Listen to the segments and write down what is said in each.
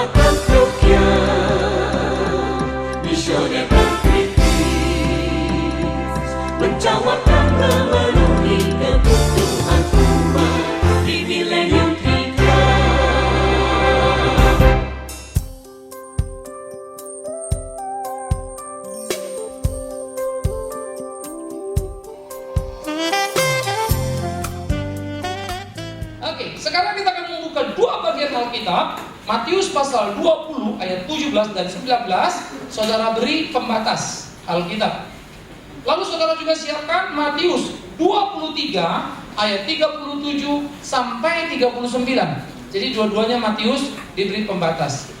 menjawabkan kerugian, misioner dan kritis, menjawabkan memenuhi kebutuhan umat di milenium kita. Oke, sekarang kita akan membuka dua bagian Alkitab. Matius pasal 20 ayat 17 dan 19. Saudara beri pembatas Alkitab. Lalu saudara juga siapkan Matius 23 ayat 37 sampai 39. Jadi dua-duanya Matius diberi pembatas.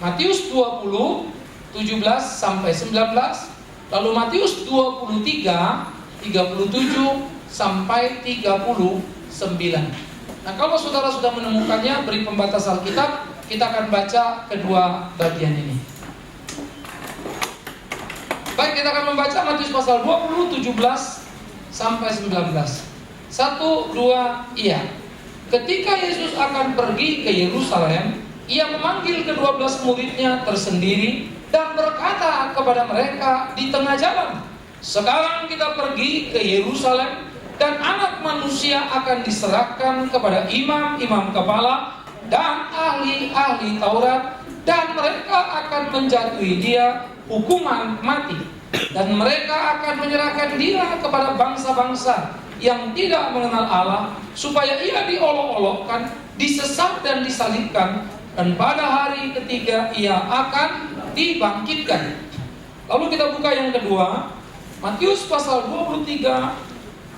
Matius 20 17 sampai 19. Lalu Matius 23 37 sampai 39. Nah, kalau saudara sudah menemukannya, beri pembatas Alkitab, kita akan baca kedua bagian ini. Baik, kita akan membaca Matius pasal 20, 17 sampai 19. 1, 2, iya. Ketika Yesus akan pergi ke Yerusalem, ia memanggil ke-12 muridnya tersendiri dan berkata kepada mereka di tengah jalan, "Sekarang kita pergi ke Yerusalem, dan anak manusia akan diserahkan kepada imam-imam kepala dan ahli-ahli Taurat, dan mereka akan menjatuhi dia hukuman mati, dan mereka akan menyerahkan dia kepada bangsa-bangsa yang tidak mengenal Allah, supaya ia diolok-olokkan, disesat dan disalibkan, dan pada hari ketiga ia akan dibangkitkan." Lalu kita buka yang kedua, Matius pasal 23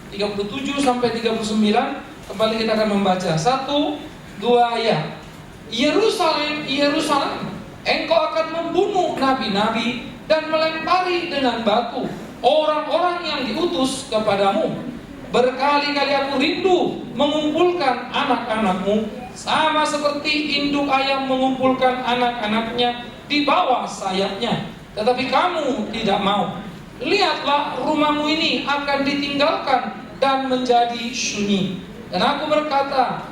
37 sampai 39. Kembali kita akan membaca 1, 2, ya. "Yerusalem, Yerusalem, engkau akan membunuh nabi-nabi dan melempari dengan batu orang-orang yang diutus kepadamu. Berkali-kali aku rindu mengumpulkan anak-anakmu, sama seperti induk ayam mengumpulkan anak-anaknya di bawah sayapnya, tetapi kamu tidak mau. Lihatlah, rumahmu ini akan ditinggalkan dan menjadi sunyi. Dan aku berkata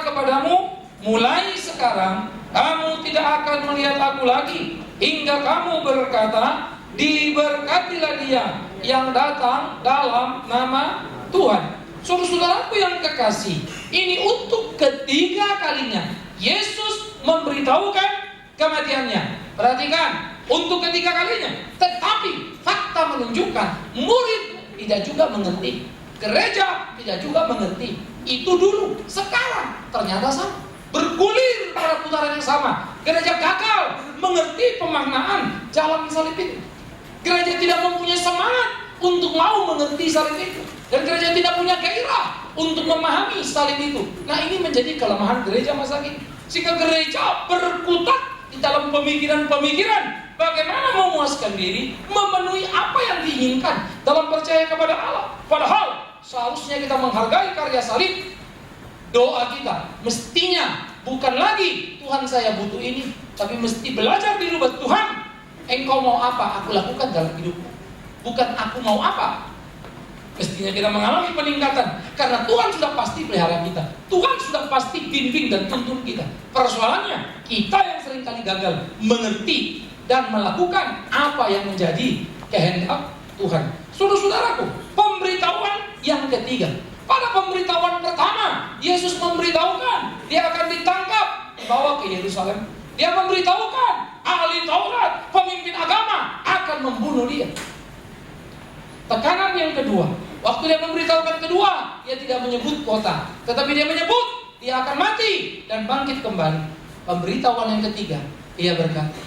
kepadamu, mulai sekarang kamu tidak akan melihat aku lagi, hingga kamu berkata, diberkatilah dia yang datang dalam nama Tuhan." Saudara-saudaraku yang kekasih, ini untuk ketiga kalinya Yesus memberitahukan kematiannya. Perhatikan, untuk ketiga kalinya. Tetapi fakta menunjukkan murid tidak juga mengerti, gereja tidak juga mengerti. Itu dulu, sekarang ternyata sama, bergulir pada putaran yang sama. Gereja gagal mengerti pemaknaan jalan salib itu. Gereja tidak mempunyai semangat untuk mau mengerti salib itu, dan gereja tidak punya gairah untuk memahami salib itu. Nah, ini menjadi kelemahan gereja masa kini, sehingga gereja berkutat di dalam pemikiran-pemikiran bagaimana memuaskan diri, memenuhi apa yang diinginkan dalam percaya kepada Allah. Padahal seharusnya kita menghargai karya salib. Doa kita mestinya bukan lagi, "Tuhan, saya butuh ini," tapi mesti belajar dirubah. "Tuhan, engkau mau apa aku lakukan dalam hidupku, bukan aku mau apa." Mestinya kita mengalami peningkatan, karena Tuhan sudah pasti pelihara kita, Tuhan sudah pasti bimbing dan tuntun kita. Persoalannya, kita yang seringkali gagal mengerti dan melakukan apa yang menjadi kehendak Tuhan. Saudara-saudaraku, pemberitahuan yang ketiga. Pada pemberitahuan pertama, Yesus memberitahukan dia akan ditangkap, dibawa ke Yerusalem. Dia memberitahukan ahli Taurat, pemimpin agama akan membunuh dia. Tekanan yang kedua, waktu dia memberitahukan kedua, dia tidak menyebut kota, tetapi dia menyebut dia akan mati dan bangkit kembali. Pemberitahuan yang ketiga, ia berkata,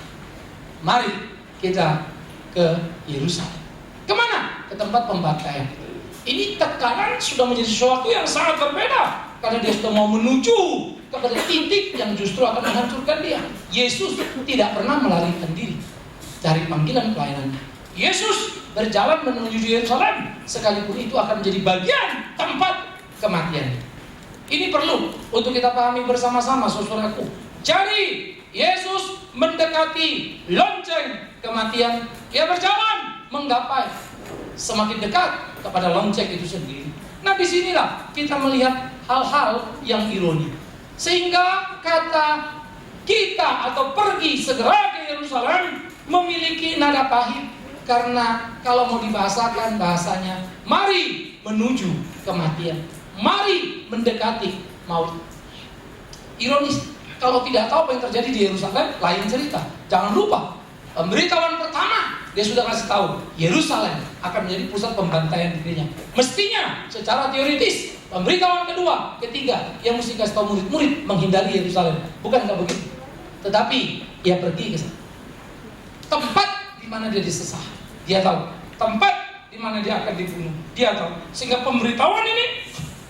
"Mari kita ke Yerusalem." Kemana? Ke tempat pembantaian. Ini tekanan sudah menjadi sesuatu yang sangat berbeda, karena dia sudah mau menuju kepada titik yang justru akan menghancurkan dia. Yesus tidak pernah melarikan diri dari panggilan pelayanannya. Yesus berjalan menuju Yerusalem, sekalipun itu akan menjadi bagian tempat kematian. Ini perlu untuk kita pahami bersama-sama, saudaraku. Jadi Yesus mendekati lonceng kematian. Dia berjalan menggapai semakin dekat kepada lonceng itu sendiri. Nah, disinilah kita melihat hal-hal yang ironi. Sehingga kata kita atau pergi segera ke Yerusalem memiliki nada pahit. Karena kalau mau dibahasakan bahasanya, mari menuju kematian, mari mendekati maut. Ironis, kalau tidak tahu apa yang terjadi di Yerusalem, lain cerita. Jangan lupa, pemberitahuan pertama dia sudah kasih tahu, Yerusalem akan menjadi pusat pembantaian dirinya. Mestinya secara teoritis, pemberitahuan kedua, ketiga, yang mesti kasih tahu murid-murid menghindari Yerusalem. Bukankah begitu? Tetapi ia pergi ke sana. Tempat di mana dia disesah, dia tahu. Tempat di mana dia akan dibunuh, dia tahu. Sehingga pemberitahuan ini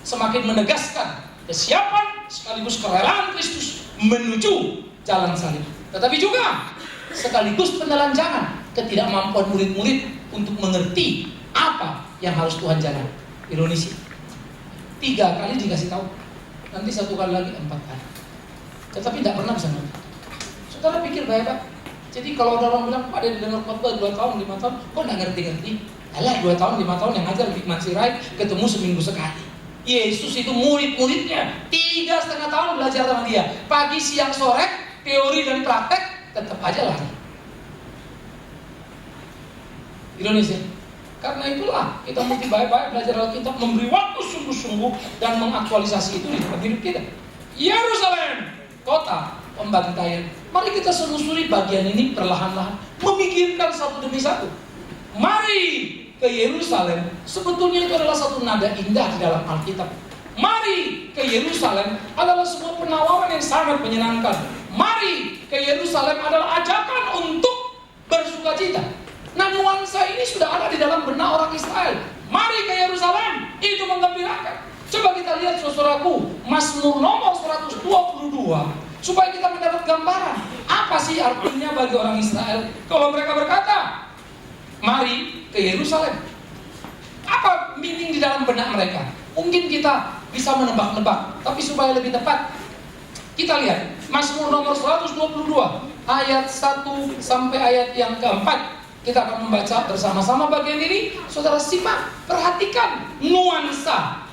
semakin menegaskan kesiapan sekaligus kerelaan Kristus menuju jalan salib. Tetapi juga sekaligus penelanjangan ketidakmampuan murid-murid untuk mengerti apa yang harus Tuhan jalan. Ironis, 3 kali dikasih tahu, nanti 1 kali lagi 4 kali, tetapi tidak pernah bisa ngerti. Saudara pikir baik Pak. Jadi kalau ada orang bilang, Pak dia dengar khotbah 2 tahun, 5 tahun, kok nggak ngerti-ngerti? Alah 2 tahun, 5 tahun yang ngajar Big Man Sirait, ketemu seminggu sekali. Yesus itu murid-muridnya 3,5 tahun belajar sama dia. Pagi, siang, sore, teori dan praktek, tetap aja lari. Ironis ya? Karena itulah kita mesti baik-baik belajar Alkitab, memberi waktu sungguh-sungguh dan mengaktualisasi itu di dalam hidup kita. Yerusalem, kota pembantaian. Mari kita selusuri bagian ini perlahan-lahan, memikirkan satu demi satu. Mari ke Yerusalem, sebetulnya itu adalah satu nada indah di dalam Alkitab. Mari ke Yerusalem adalah sebuah penawaran yang sangat menyenangkan. Mari ke Yerusalem adalah ajakan untuk bersukacita. Nah, nuansa ini sudah ada di dalam benak orang Israel. Mari ke Yerusalem, itu menggembirakan. Coba kita lihat saudaraku, Mazmur nomor 122, supaya kita mendapat gambaran apa sih artinya bagi orang Israel kalau mereka berkata, mari ke Yerusalem. Apa meaning di dalam benak mereka? Mungkin kita bisa menebak-nebak, tapi supaya lebih tepat, kita lihat Mazmur nomor 122 ayat 1 sampai ayat yang keempat. Kita akan membaca bersama-sama bagian ini. Saudara simak, perhatikan nuansa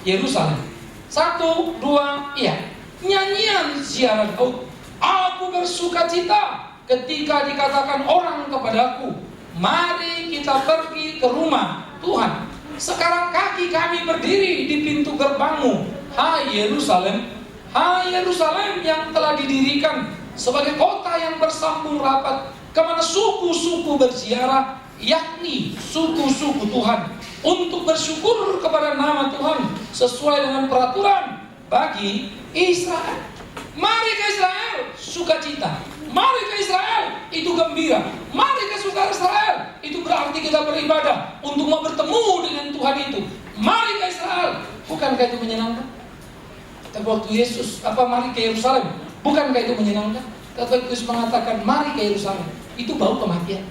Yerusalem. 1, 2, iya. Nyanyian ziarah Daud. Aku bersukacita ketika dikatakan orang kepadaku, mari kita pergi ke rumah Tuhan. Sekarang kaki kami berdiri di pintu gerbangmu, hai Yerusalem. Hai Yerusalem yang telah didirikan sebagai kota yang bersambung rapat, kemana suku-suku berziarah, yakni suku-suku Tuhan, untuk bersyukur kepada nama Tuhan sesuai dengan peraturan bagi Israel. Mari ke Israel, sukacita. Mari ke Israel, itu gembira. Mari ke saudara Israel, itu berarti kita beribadah untuk mau bertemu dengan Tuhan itu. Mari ke Israel, bukankah itu menyenangkan? Tapi waktu Yesus mari ke Yerusalem, bukankah itu menyenangkan? Tapi Yesus mengatakan mari ke Yerusalem, itu bau kematian.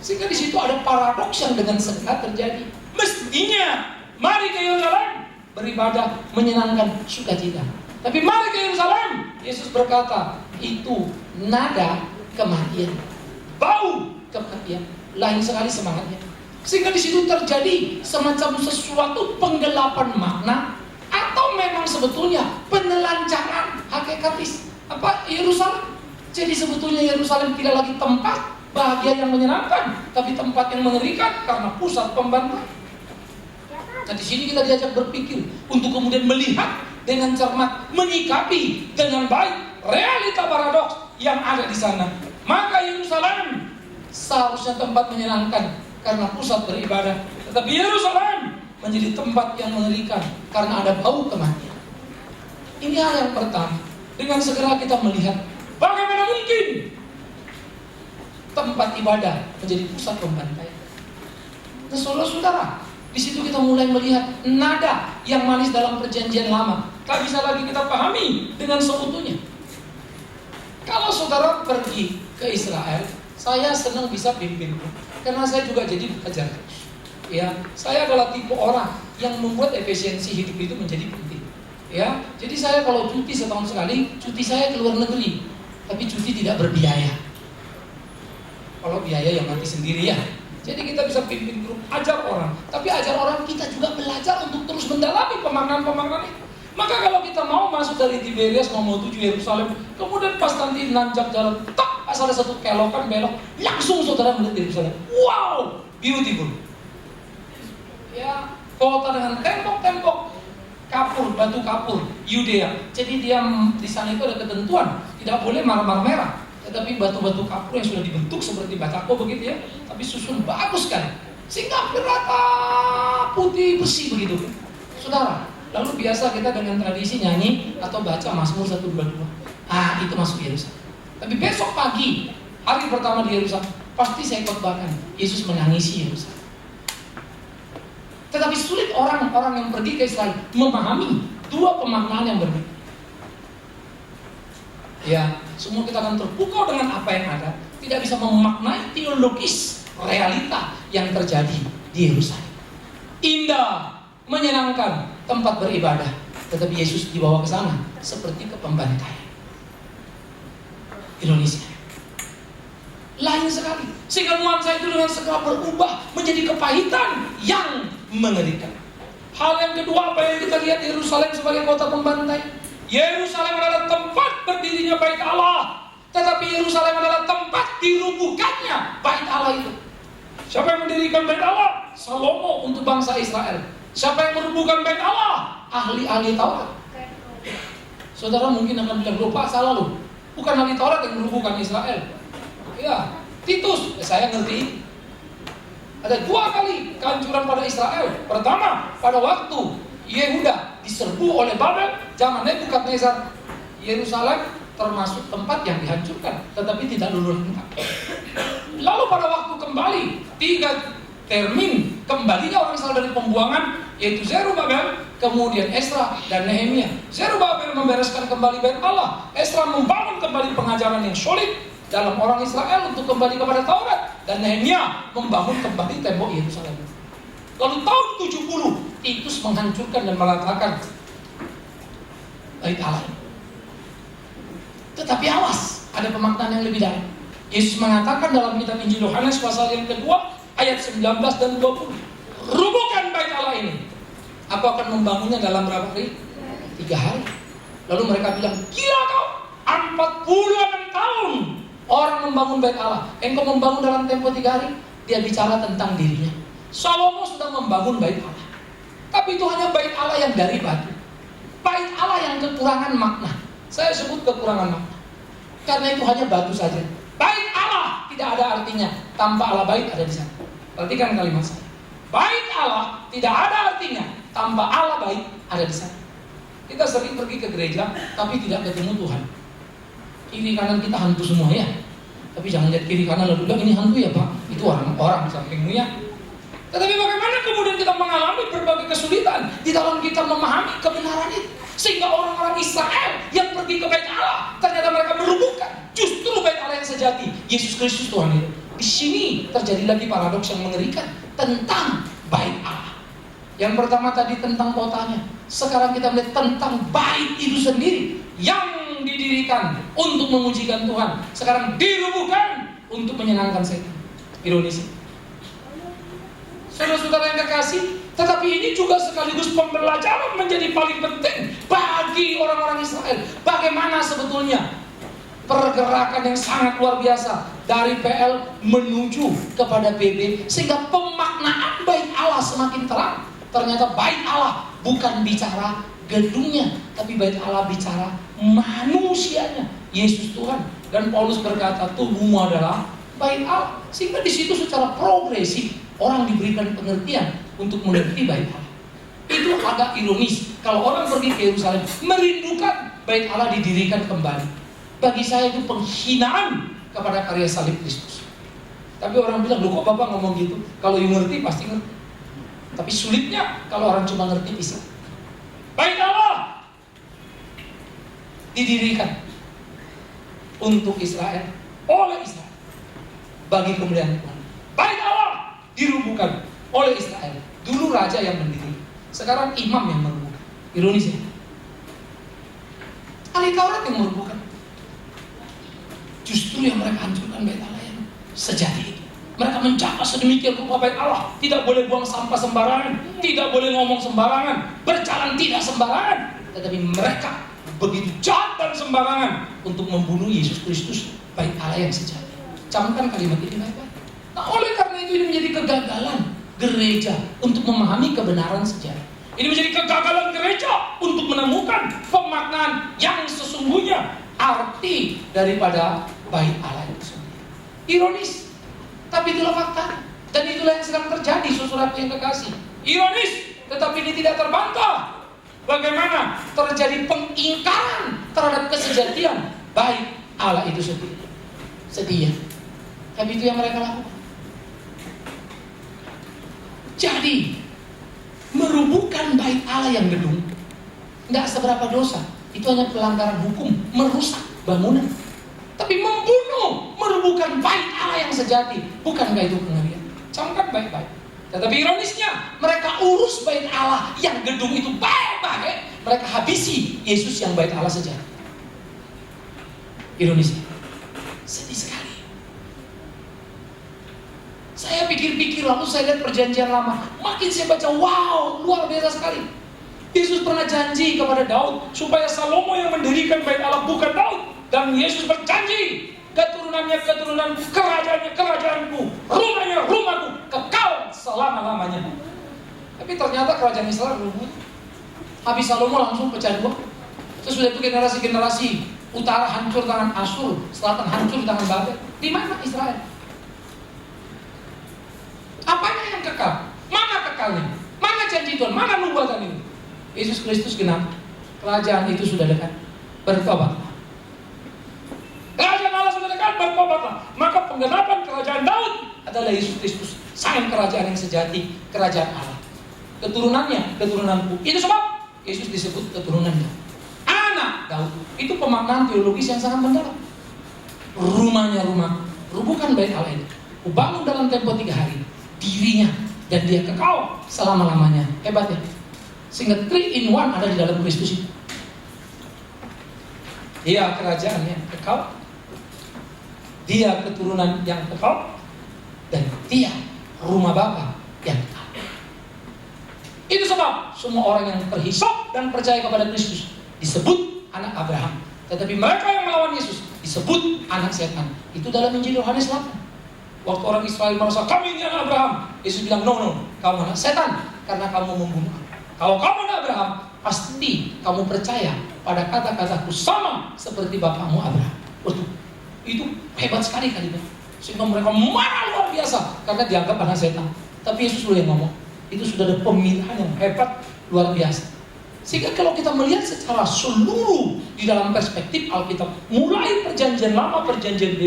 Sehingga di situ ada paradoks yang dengan segera terjadi. Mestinya mari ke Yerusalem, beribadah, menyenangkan, sukacita. Tapi mari ke Yerusalem, Yesus berkata, itu nada kematian, bau kematian, lain sekali semangatnya. Sehingga di situ terjadi semacam sesuatu penggelapan makna, atau memang sebetulnya penelanjangan hakikatis Yerusalem. Jadi sebetulnya Yerusalem tidak lagi tempat bahagia yang menyenangkan, tapi tempat yang mengerikan karena pusat pembantaian. Nah, di sini kita diajak berpikir untuk kemudian melihat dengan cermat, menyikapi dengan baik realita paradoks yang ada di sana. Maka Yerusalem seharusnya tempat menyenangkan karena pusat beribadah, tetapi Yerusalem menjadi tempat yang mengerikan karena ada bau kematian. Ini hal yang pertama. Dengan segera kita melihat bagaimana mungkin tempat ibadah menjadi pusat pembantaian. Nah, saudara-saudara, di situ kita mulai melihat nada yang manis dalam perjanjian lama. Tak bisa lagi kita pahami dengan seutuhnya. Kalau saudara pergi ke Israel, saya senang bisa pimpin, karena saya juga jadi belajar. Ya, saya adalah tipe orang yang membuat efisiensi hidup itu menjadi penting. Ya, jadi saya kalau cuti setahun sekali, cuti saya ke luar negeri, tapi cuti tidak berbiaya. Kalau biaya yang nanti sendiri ya. Jadi kita bisa pimpin grup, ajar orang, tapi ajar orang kita juga belajar untuk terus mendalami pemaknaan-pemaknaan itu. Maka kalau kita mau masuk dari Tiberias mau menuju Yerusalem, kemudian pas nanti nanjak jalan, tak asal ada satu kelokan belok, langsung saudara melihat Yerusalem. Wow, beautiful. Ya, kota dengan tembok-tembok kapur, batu kapur, Yudea. Jadi dia di sana itu ada ketentuan, tidak boleh marmer merah, tetapi batu-batu kapur yang sudah dibentuk seperti batako begitu ya, tapi susun bagus kan, sehingga berata putih bersih begitu, saudara. Lalu biasa kita dengan tradisi nyanyi atau baca Mazmur 122. Ah, itu masuk Yerusalem. Tapi besok pagi, hari pertama di Yerusalem, pasti saya khotbahkan Yesus menangisi Yerusalem. Tetapi sulit orang-orang yang pergi ke Israel memahami dua pemaknaan yang berbeda. Ya, semua kita akan terpukau dengan apa yang ada, tidak bisa memaknai teologis realita yang terjadi di Yerusalem. Indah, menyenangkan tempat beribadah, tetapi Yesus dibawa ke sana seperti ke pembantaian. Indonesia lain sekali, sehingga nuansa itu dengan segera berubah menjadi kepahitan yang mengerikan. Hal yang kedua, apa yang kita lihat Yerusalem sebagai kota pembantai. Yerusalem adalah tempat berdirinya bait Allah, tetapi Yerusalem adalah tempat dirubuhkannya bait Allah itu. Siapa yang mendirikan bait Allah? Salomo untuk bangsa Israel. Siapa yang merubuhkan bait Allah? Ahli-ahli Taurat. Saudara mungkin akan bilang, lupa salah lu. Bukan ahli Taurat yang merubuhkan Israel. Ya, Titus, saya ngerti. Ada dua kali kehancuran pada Israel. Pertama, pada waktu Yehuda diserbu oleh Babel, zaman Nebukadnezar. Yerusalem termasuk tempat yang dihancurkan, tetapi tidak luluh lengkap. Lalu pada waktu kembali 3 termin kembalinya orang Israel dari pembuangan, yaitu Zerubabel, kemudian Esra dan Nehemia. Zerubabel membereskan kembali bait Allah, Esra membangun kembali pengajaran yang solid dalam orang Israel untuk kembali kepada Taurat, dan Nehemia membangun kembali tembok Yerusalem. Lalu tahun 70 Titus menghancurkan dan meratakan bait Allah. Tetapi awas, ada pemaknaan yang lebih dalam. Yesus mengatakan dalam kitab Injil Yohanes pasal yang kedua ayat 19 dan 20, rubuhkan bait Allah ini. Aku akan membangunnya dalam berapa hari? 3 hari. Lalu mereka bilang, gila kau, 46 tahun orang membangun bait Allah, engkau membangun dalam tempo 3 hari. Dia bicara tentang dirinya. Salomo sudah membangun bait Allah, tapi itu hanya bait Allah yang dari batu, bait Allah yang kekurangan makna. Saya sebut kekurangan makna karena itu hanya batu saja. Bait Allah tidak ada artinya tanpa Allah bait ada di sana. Perhatikan kalimat saya. Bait Allah tidak ada artinya tanpa Allah bait ada di sana. Kita sering pergi ke gereja tapi tidak ketemu Tuhan. Kiri kanan kita hantu semua ya. Tapi jangan lihat kiri kanan lalu bilang ini hantu ya Pak. Itu orang-orang sampingmu ya. Tetapi bagaimana kemudian kita mengalami berbagai kesulitan di dalam kita memahami kebenaran itu, sehingga orang-orang Israel yang pergi ke bait Allah ternyata mereka merubuhkan justru bait Allah yang sejati, Yesus Kristus Tuhan itu. Di sini terjadi lagi paradoks yang mengerikan tentang bait Allah. Yang pertama tadi tentang kotanya, sekarang kita melihat tentang bait itu sendiri yang didirikan untuk memujikan Tuhan, sekarang dirubuhkan untuk menyenangkan setan. Ironis. Saudara-saudara yang kekasih, tetapi ini juga sekaligus pembelajaran menjadi paling penting bagi orang-orang Israel. Bagaimana sebetulnya pergerakan yang sangat luar biasa dari PL menuju kepada PB, sehingga pemaknaan bait Allah semakin terang. Ternyata bait Allah bukan bicara gedungnya, tapi bait Allah bicara manusianya, Yesus Tuhan. Dan Paulus berkata, tubuhmu adalah bait Allah. Sehingga di situ secara progresif orang diberikan pengertian untuk mengerti bait Allah. Itu agak ironis kalau orang pergi ke Yerusalem merindukan bait Allah didirikan kembali. Bagi saya itu penghinaan kepada karya salib Kristus. Tapi orang bilang, loh kok Bapak ngomong gitu? Kalau yang ngerti pasti ngerti. Tapi sulitnya kalau orang cuma ngerti bisa. Bait Allah didirikan untuk Israel, oleh Israel, bagi kemuliaan Tuhan. Bait Allah dirubuhkan oleh Israel. Dulu raja yang mendiri, sekarang imam yang merubuhkan. Ironis ya. Ahli Taurat yang merubuhkan. Justru yang mereka hancurkan bait Allah yang sejati itu. Mereka menjaga sedemikian rupa bait Allah. Tidak boleh buang sampah sembarangan, tidak boleh ngomong sembarangan, berjalan tidak sembarangan. tetapi mereka begitu jahat dan sembarangan untuk membunuh Yesus Kristus, bait Allah yang sejati. Camkan kalimat ini baik-baik. Nah, oleh karena itu ini menjadi kegagalan gereja untuk memahami kebenaran sejarah. Ini menjadi kegagalan gereja untuk menemukan pemaknaan yang sesungguhnya arti daripada bait Allah itu sendiri. Ironis, tapi itulah fakta. Dan itulah yang sedang terjadi, saudara yang kekasih. Ironis, tetapi ini tidak terbantah. Bagaimana terjadi pengingkaran terhadap kesejatian bait Allah itu sendiri. Sedih ya, tapi itu yang mereka lakukan. Jadi merubuhkan bait Allah yang gedung tidak seberapa dosa. Itu hanya pelanggaran hukum, merusak bangunan. Tapi membunuh, merubuhkan bait Allah yang sejati, bukankah itu pengerian? Camkan baik-baik. Tetapi ironisnya, mereka urus bait Allah yang gedung itu baik-baik, mereka habisi Yesus yang bait Allah sejati. Ironisnya, sedih sekali. Saya pikir-pikir, lalu saya lihat perjanjian lama. Makin saya baca, wow, luar biasa sekali. Yesus pernah janji kepada Daud supaya Salomo yang mendirikan bait Allah, bukan Daud. Dan Yesus berjanji, keturunannya keturunanku, kerajaannya kerajaanku, rumahnya rumahku, kekal selama-lamanya. Tapi ternyata kerajaan Israel rubuh. Habis Salomo langsung pecah dua. Sesudah itu generasi-generasi, utara hancur tangan Asyur, selatan hancur tangan Babel. Di mana Israel? Apanya yang kekal? Mana kekalnya? Mana janji Tuhan? Mana nubuatan itu? Yesus Kristus genap. Kerajaan itu sudah dekat. Bertobat. Kerajaan Allah sudah dekat, bertobatlah. Maka penggenapan kerajaan Daud adalah Yesus Kristus, sang kerajaan yang sejati, kerajaan Allah. Keturunannya, keturunanku. Itu sebab Yesus disebut keturunannya. Anak Daud. Itu pemaknaan teologis yang sangat mendalam. Rumahnya rumah, rubuhkan bait Allah itu. Kubangun dalam tempo 3 hari. Dirinya dan dia kekal selama-lamanya. Hebat ya. Sehingga 3 in 1 ada di dalam Kristus itu. Dia kerajaan yang kekal, dia keturunan yang kekal, dan dia rumah Bapa yang kekal. Itu sebab semua orang yang terhisap dan percaya kepada Kristus disebut anak Abraham. Tetapi mereka yang melawan Yesus disebut anak setan. Itu dalam Injil Yohanes 8. Waktu orang Israel merasa kami ini anak Abraham, Yesus bilang no, kamu anak setan karena kamu membunuh. Kalau kamu anak Abraham, pasti kamu percaya pada kata-kataku sama seperti bapakmu Abraham. Betul. Itu hebat sekali kalimat. Sehingga mereka marah luar biasa karena dianggap anak setan. Tapi Yesus dulu yang ngomong. Itu sudah ada pemilihan yang hebat luar biasa. Sehingga kalau kita melihat secara seluruh di dalam perspektif Alkitab, mulai perjanjian lama, perjanjian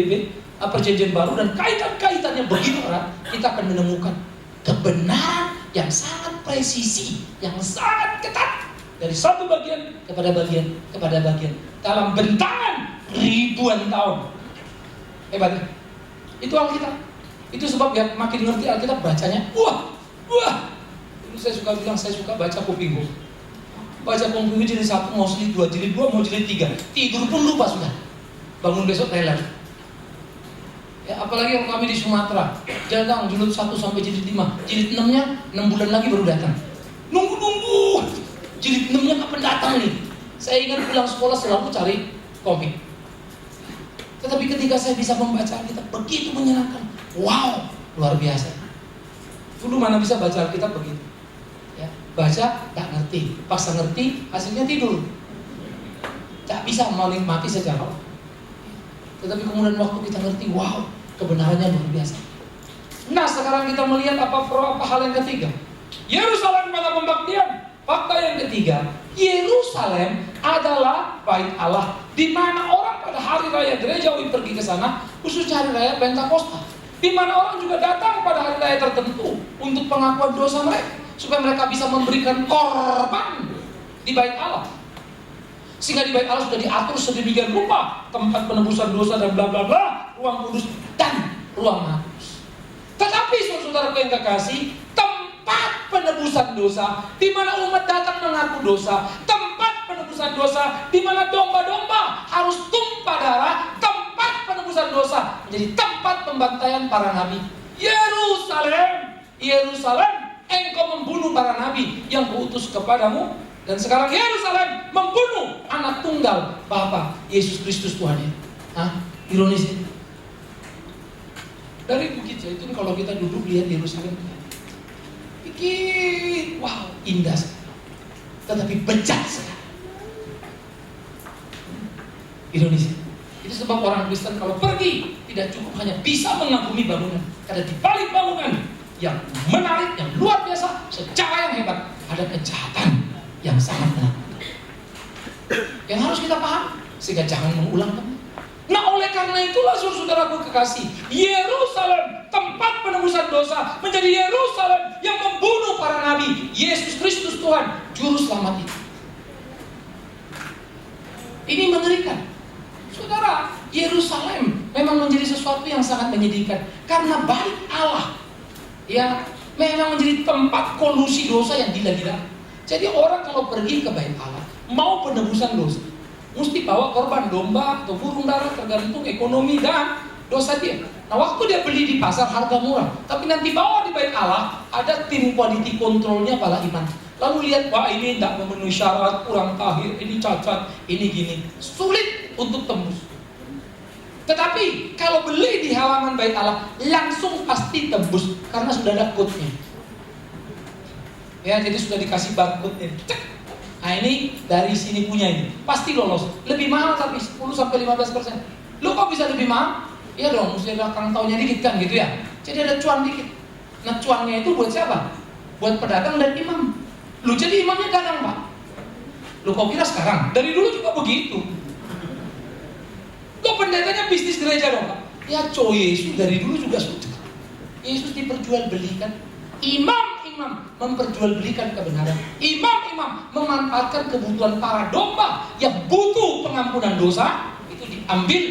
perjanjian baru, dan kaitan-kaitannya begitu erat, kita akan menemukan kebenaran yang sangat presisi, yang sangat ketat dari satu bagian kepada bagian kepada bagian dalam bentangan ribuan tahun. Hebat. Itu Alkitab. Itu sebab ya makin ngerti Alkitab bacanya, wah. Dulu saya suka bilang saya suka baca Kupingo. Baca Kupingo jilid 1 mau jilid 2, jilid 2 mau jilid 3. Tidur pun lupa sudah. Bangun besok teler. Ya, apalagi yang kami di Sumatera, datang jilid 1 sampai jilid 5. Jilid 6-nya 6 bulan lagi baru datang. Nunggu. Jilid 6-nya kapan datang nih? Saya ingat pulang sekolah selalu cari komik. Tetapi ketika saya bisa membaca Alkitab begitu menyenangkan. Wow, luar biasa. Dulu mana bisa baca Alkitab begitu? Ya, baca tak ngerti, paksa ngerti, hasilnya tidur. Tak bisa menikmati secara. Tetapi kemudian waktu kita ngerti, wow, kebenarannya luar biasa. Nah, sekarang kita melihat apa hal yang ketiga. Yerusalem pada pembaktian. Fakta yang ketiga, Yerusalem adalah bait Allah, di mana orang pada hari raya gerejawi pergi ke sana, khususnya hari raya Pentakosta, di mana orang juga datang pada hari raya tertentu untuk pengakuan dosa mereka, supaya mereka bisa memberikan korban di bait Allah. Sehingga di bait Allah sudah diatur sedemikian rupa tempat penebusan dosa dan bla bla bla, ruang kudus dan ruang mahus. Tetapi saudara-saudaraku yang kekasih, tempat penebusan dosa di mana umat datang mengaku dosa, tempat penebusan dosa di mana domba-domba harus tumpah darah, tempat penebusan dosa menjadi tempat pembantaian para nabi. Yerusalem, engkau membunuh para nabi yang kuutus kepadamu Dan sekarang Yerusalem membunuh anak tunggal Bapa Yesus Kristus Tuhan. Ironis itu. Dari Bukit Zaitun kalau kita duduk lihat Yerusalem, pikir, wow, indah sekali. Tetapi bejat sekali. Ironis. Itu sebab orang Kristen kalau pergi tidak cukup hanya bisa mengagumi bangunan. Karena di balik bangunan yang menarik, yang luar biasa, sejarah yang hebat, ada kejahatan yang sangat menakutkan. Yang harus kita paham, sehingga jangan mengulang kembali. Nah, oleh karena itulah saudaraku kekasih, Yerusalem tempat penebusan dosa menjadi Yerusalem yang membunuh para nabi. Yesus Kristus Tuhan, juru selamat itu. Ini mengerikan. Saudara, Yerusalem memang menjadi sesuatu yang sangat menyedihkan karena bait Allah ya memang menjadi tempat kolusi dosa yang gila-gila. Jadi orang kalau pergi ke bait Allah mau penebusan dosa, mesti bawa korban domba atau burung dara tergantung ekonomi dan dosa dia. Nah, waktu dia beli di pasar harga murah, tapi nanti bawa di bait Allah ada tim quality controlnya para iman. Lalu lihat, wah ini tidak memenuhi syarat, kurang tahir, ini cacat, ini gini. Sulit untuk tembus. Tetapi kalau beli di halaman bait Allah langsung pasti tembus karena sudah ada code-nya. Ya, jadi sudah dikasih barcode-nya. Cek. Nah, ini dari sini punya ini. Pasti lolos. Lebih mahal tapi 10-15%. Lu kok bisa lebih mahal? Iya dong, mesti ada kantaunya dikit kan gitu ya. Jadi ada cuan dikit. Nah, cuannya itu buat siapa? Buat pedagang dan imam. Lu jadi imamnya dagang, Pak. Lu kok kira sekarang? Dari dulu juga begitu. Lu pendetanya bisnis gereja dong, Pak. Ya, Yesus dari dulu juga sudah. Yesus diperjualbelikan. Imam memperjualbelikan kebenaran. Imam memanfaatkan kebutuhan para domba yang butuh pengampunan dosa, itu diambil,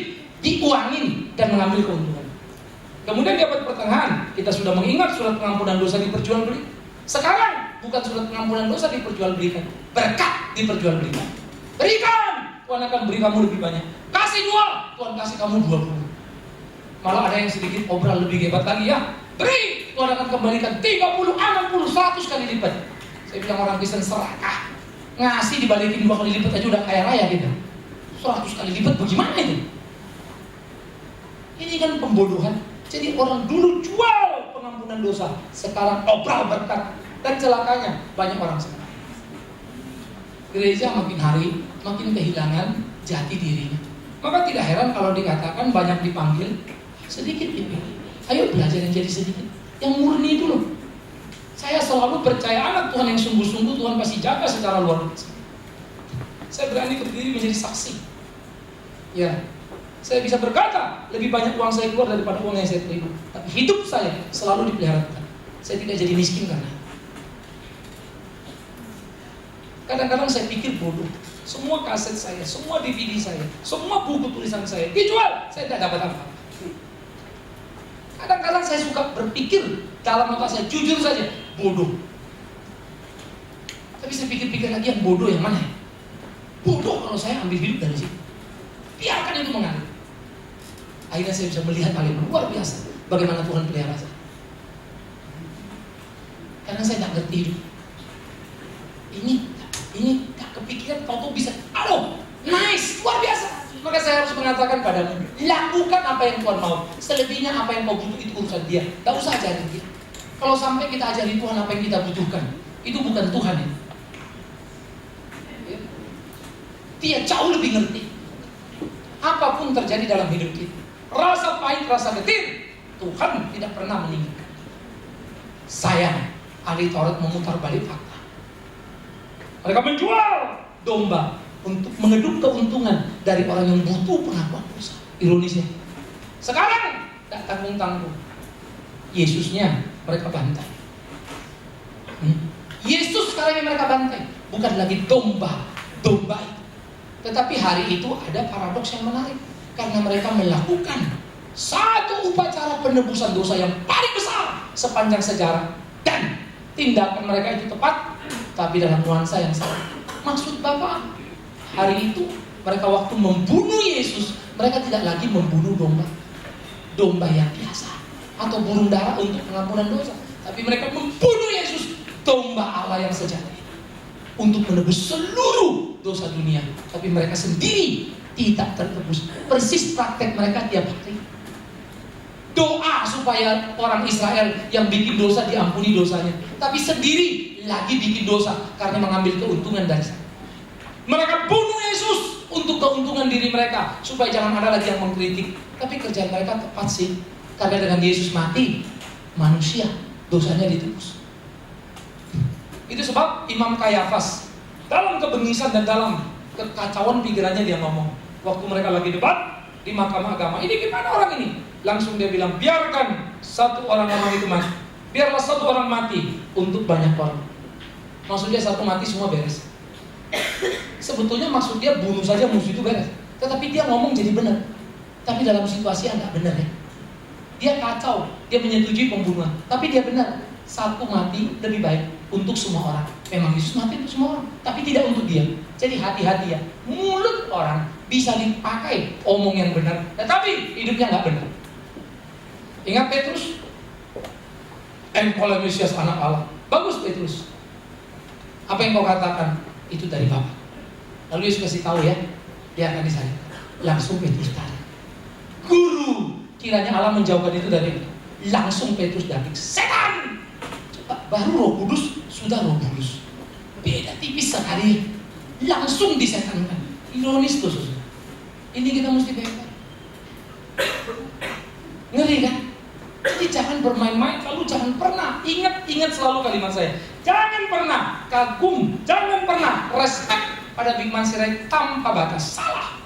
diuangin dan mengambil keuntungan. Kemudian di abad pertengahan kita sudah mengingat surat pengampunan dosa diperjualbelikan. Sekarang bukan surat pengampunan dosa diperjualbelikan, berkat diperjualbelikan. Berikan, Tuhan akan beri kamu lebih banyak. Kasih jual, Tuhan kasih kamu 20. Malah ada yang sedikit obral lebih hebat lagi ya. Beri, Tuhan akan kembalikan 30, 60, 100 kali lipat. Saya bilang orang Kristen serakah. Ngasih dibalikin 2 kali lipat aja udah kaya raya gitu. 100 kali lipat bagaimana itu? Ini kan pembodohan. Jadi orang dulu jual pengampunan dosa, sekarang obral berkat. Dan celakanya banyak orang sekarang. Gereja makin hari makin kehilangan jati dirinya. Maka tidak heran kalau dikatakan banyak dipanggil, sedikit dipilih. Ayo belajar yang jadi sedikit, yang murni dulu. Saya selalu percaya anak Tuhan yang sungguh-sungguh Tuhan pasti jaga secara luar biasa. Saya berani berdiri menjadi saksi. Ya, saya bisa berkata lebih banyak uang saya keluar daripada uang yang saya terima. Tapi hidup saya selalu dipelihara Tuhan. Saya tidak jadi miskin karena itu. Kadang-kadang saya pikir bodoh. Semua kaset saya, semua DVD saya, semua buku tulisan saya dijual, saya tidak dapat apa-apa. Kadang-kadang saya suka berpikir dalam otak saya, jujur saja, bodoh. Tapi saya pikir-pikir lagi yang bodoh yang mana ya? Bodoh kalau saya ambil hidup dari situ. Biarkan itu mengalir. Akhirnya saya bisa melihat hal yang luar biasa bagaimana Tuhan pelihara saya. Karena saya tidak ngerti hidup. Ini gak kepikiran kau tuh bisa, nice, luar biasa. Maka saya harus mengatakan padamu, lakukan apa yang Tuhan mau. Selebihnya apa yang kau butuh itu urusan dia. Gak usah ajarin dia. Kalau sampai kita ajari Tuhan apa yang kita butuhkan, itu bukan Tuhan ya. Dia jauh lebih ngerti. Apapun terjadi dalam hidup kita, rasa pahit, rasa getir, Tuhan tidak pernah meninggalkan. Sayang, ahli Taurat memutar balik fakta. Mereka menjual domba untuk mengeduk keuntungan dari orang yang butuh pengakuan dosa. Ironisnya, sekarang tak tanggung-tanggung, Yesusnya mereka bantai. Yesus sekarang yang mereka bantai, bukan lagi domba itu. Tetapi hari itu ada paradoks yang menarik, karena mereka melakukan satu upacara penebusan dosa yang paling besar sepanjang sejarah, dan tindakan mereka itu tepat, tapi dalam nuansa yang salah. Maksud Bapak, hari itu mereka waktu membunuh Yesus, mereka tidak lagi membunuh domba yang biasa atau burung dara untuk pengampunan dosa, tapi mereka membunuh Yesus, domba Allah yang sejati. untuk menebus seluruh dosa dunia. Tapi mereka sendiri tidak tertebus. Persis praktek mereka tiap hari. Doa supaya orang Israel yang bikin dosa diampuni dosanya, tapi sendiri lagi bikin dosa karena mengambil keuntungan dari sana. Mereka bunuh Yesus untuk keuntungan diri mereka, supaya jangan ada lagi yang mengkritik. Tapi kerjaan mereka tepat sih, karena dengan Yesus mati, manusia dosanya ditebus. Itu sebab Imam Kayafas dalam kebengisan dan dalam kekacauan pikirannya dia ngomong, waktu mereka lagi debat di mahkamah agama, ini gimana orang ini? Langsung dia bilang, biarkan satu orang itu mati. Biarlah satu orang mati untuk banyak orang. Maksudnya satu mati semua beres. Sebetulnya maksud dia bunuh saja musuh itu beres. Tetapi dia ngomong jadi benar. Tapi dalam situasi yang gak benar ya. Dia kacau, dia menyetujui pembunuhan. Tapi dia benar, satu mati lebih baik untuk semua orang. Memang Yesus mati untuk semua orang, tapi tidak untuk dia. Jadi hati-hati ya, mulut orang bisa dipakai omong yang benar, tetapi hidupnya gak benar. Ingat Petrus? Engkau Mesias anak Allah. Bagus Petrus. Apa yang kau katakan? Itu dari Bapa. Lalu Yesus kasih tahu ya, dia akan disalib. Langsung Petrus tarik. Guru, kiranya Allah menjauhkan itu dari. Langsung Petrus dari. Setan. Baru Roh Kudus, sudah Roh Kudus. Beda tipis sekali. Langsung disetankan. Ironis tuh saudara. Ini kita mesti bebas. Ngeri kan? Jadi jangan bermain-main, lalu jangan pernah ingat selalu kalimat saya. Jangan pernah kagum, jangan pernah respect pada Big Man Sirait tanpa batas. Salah.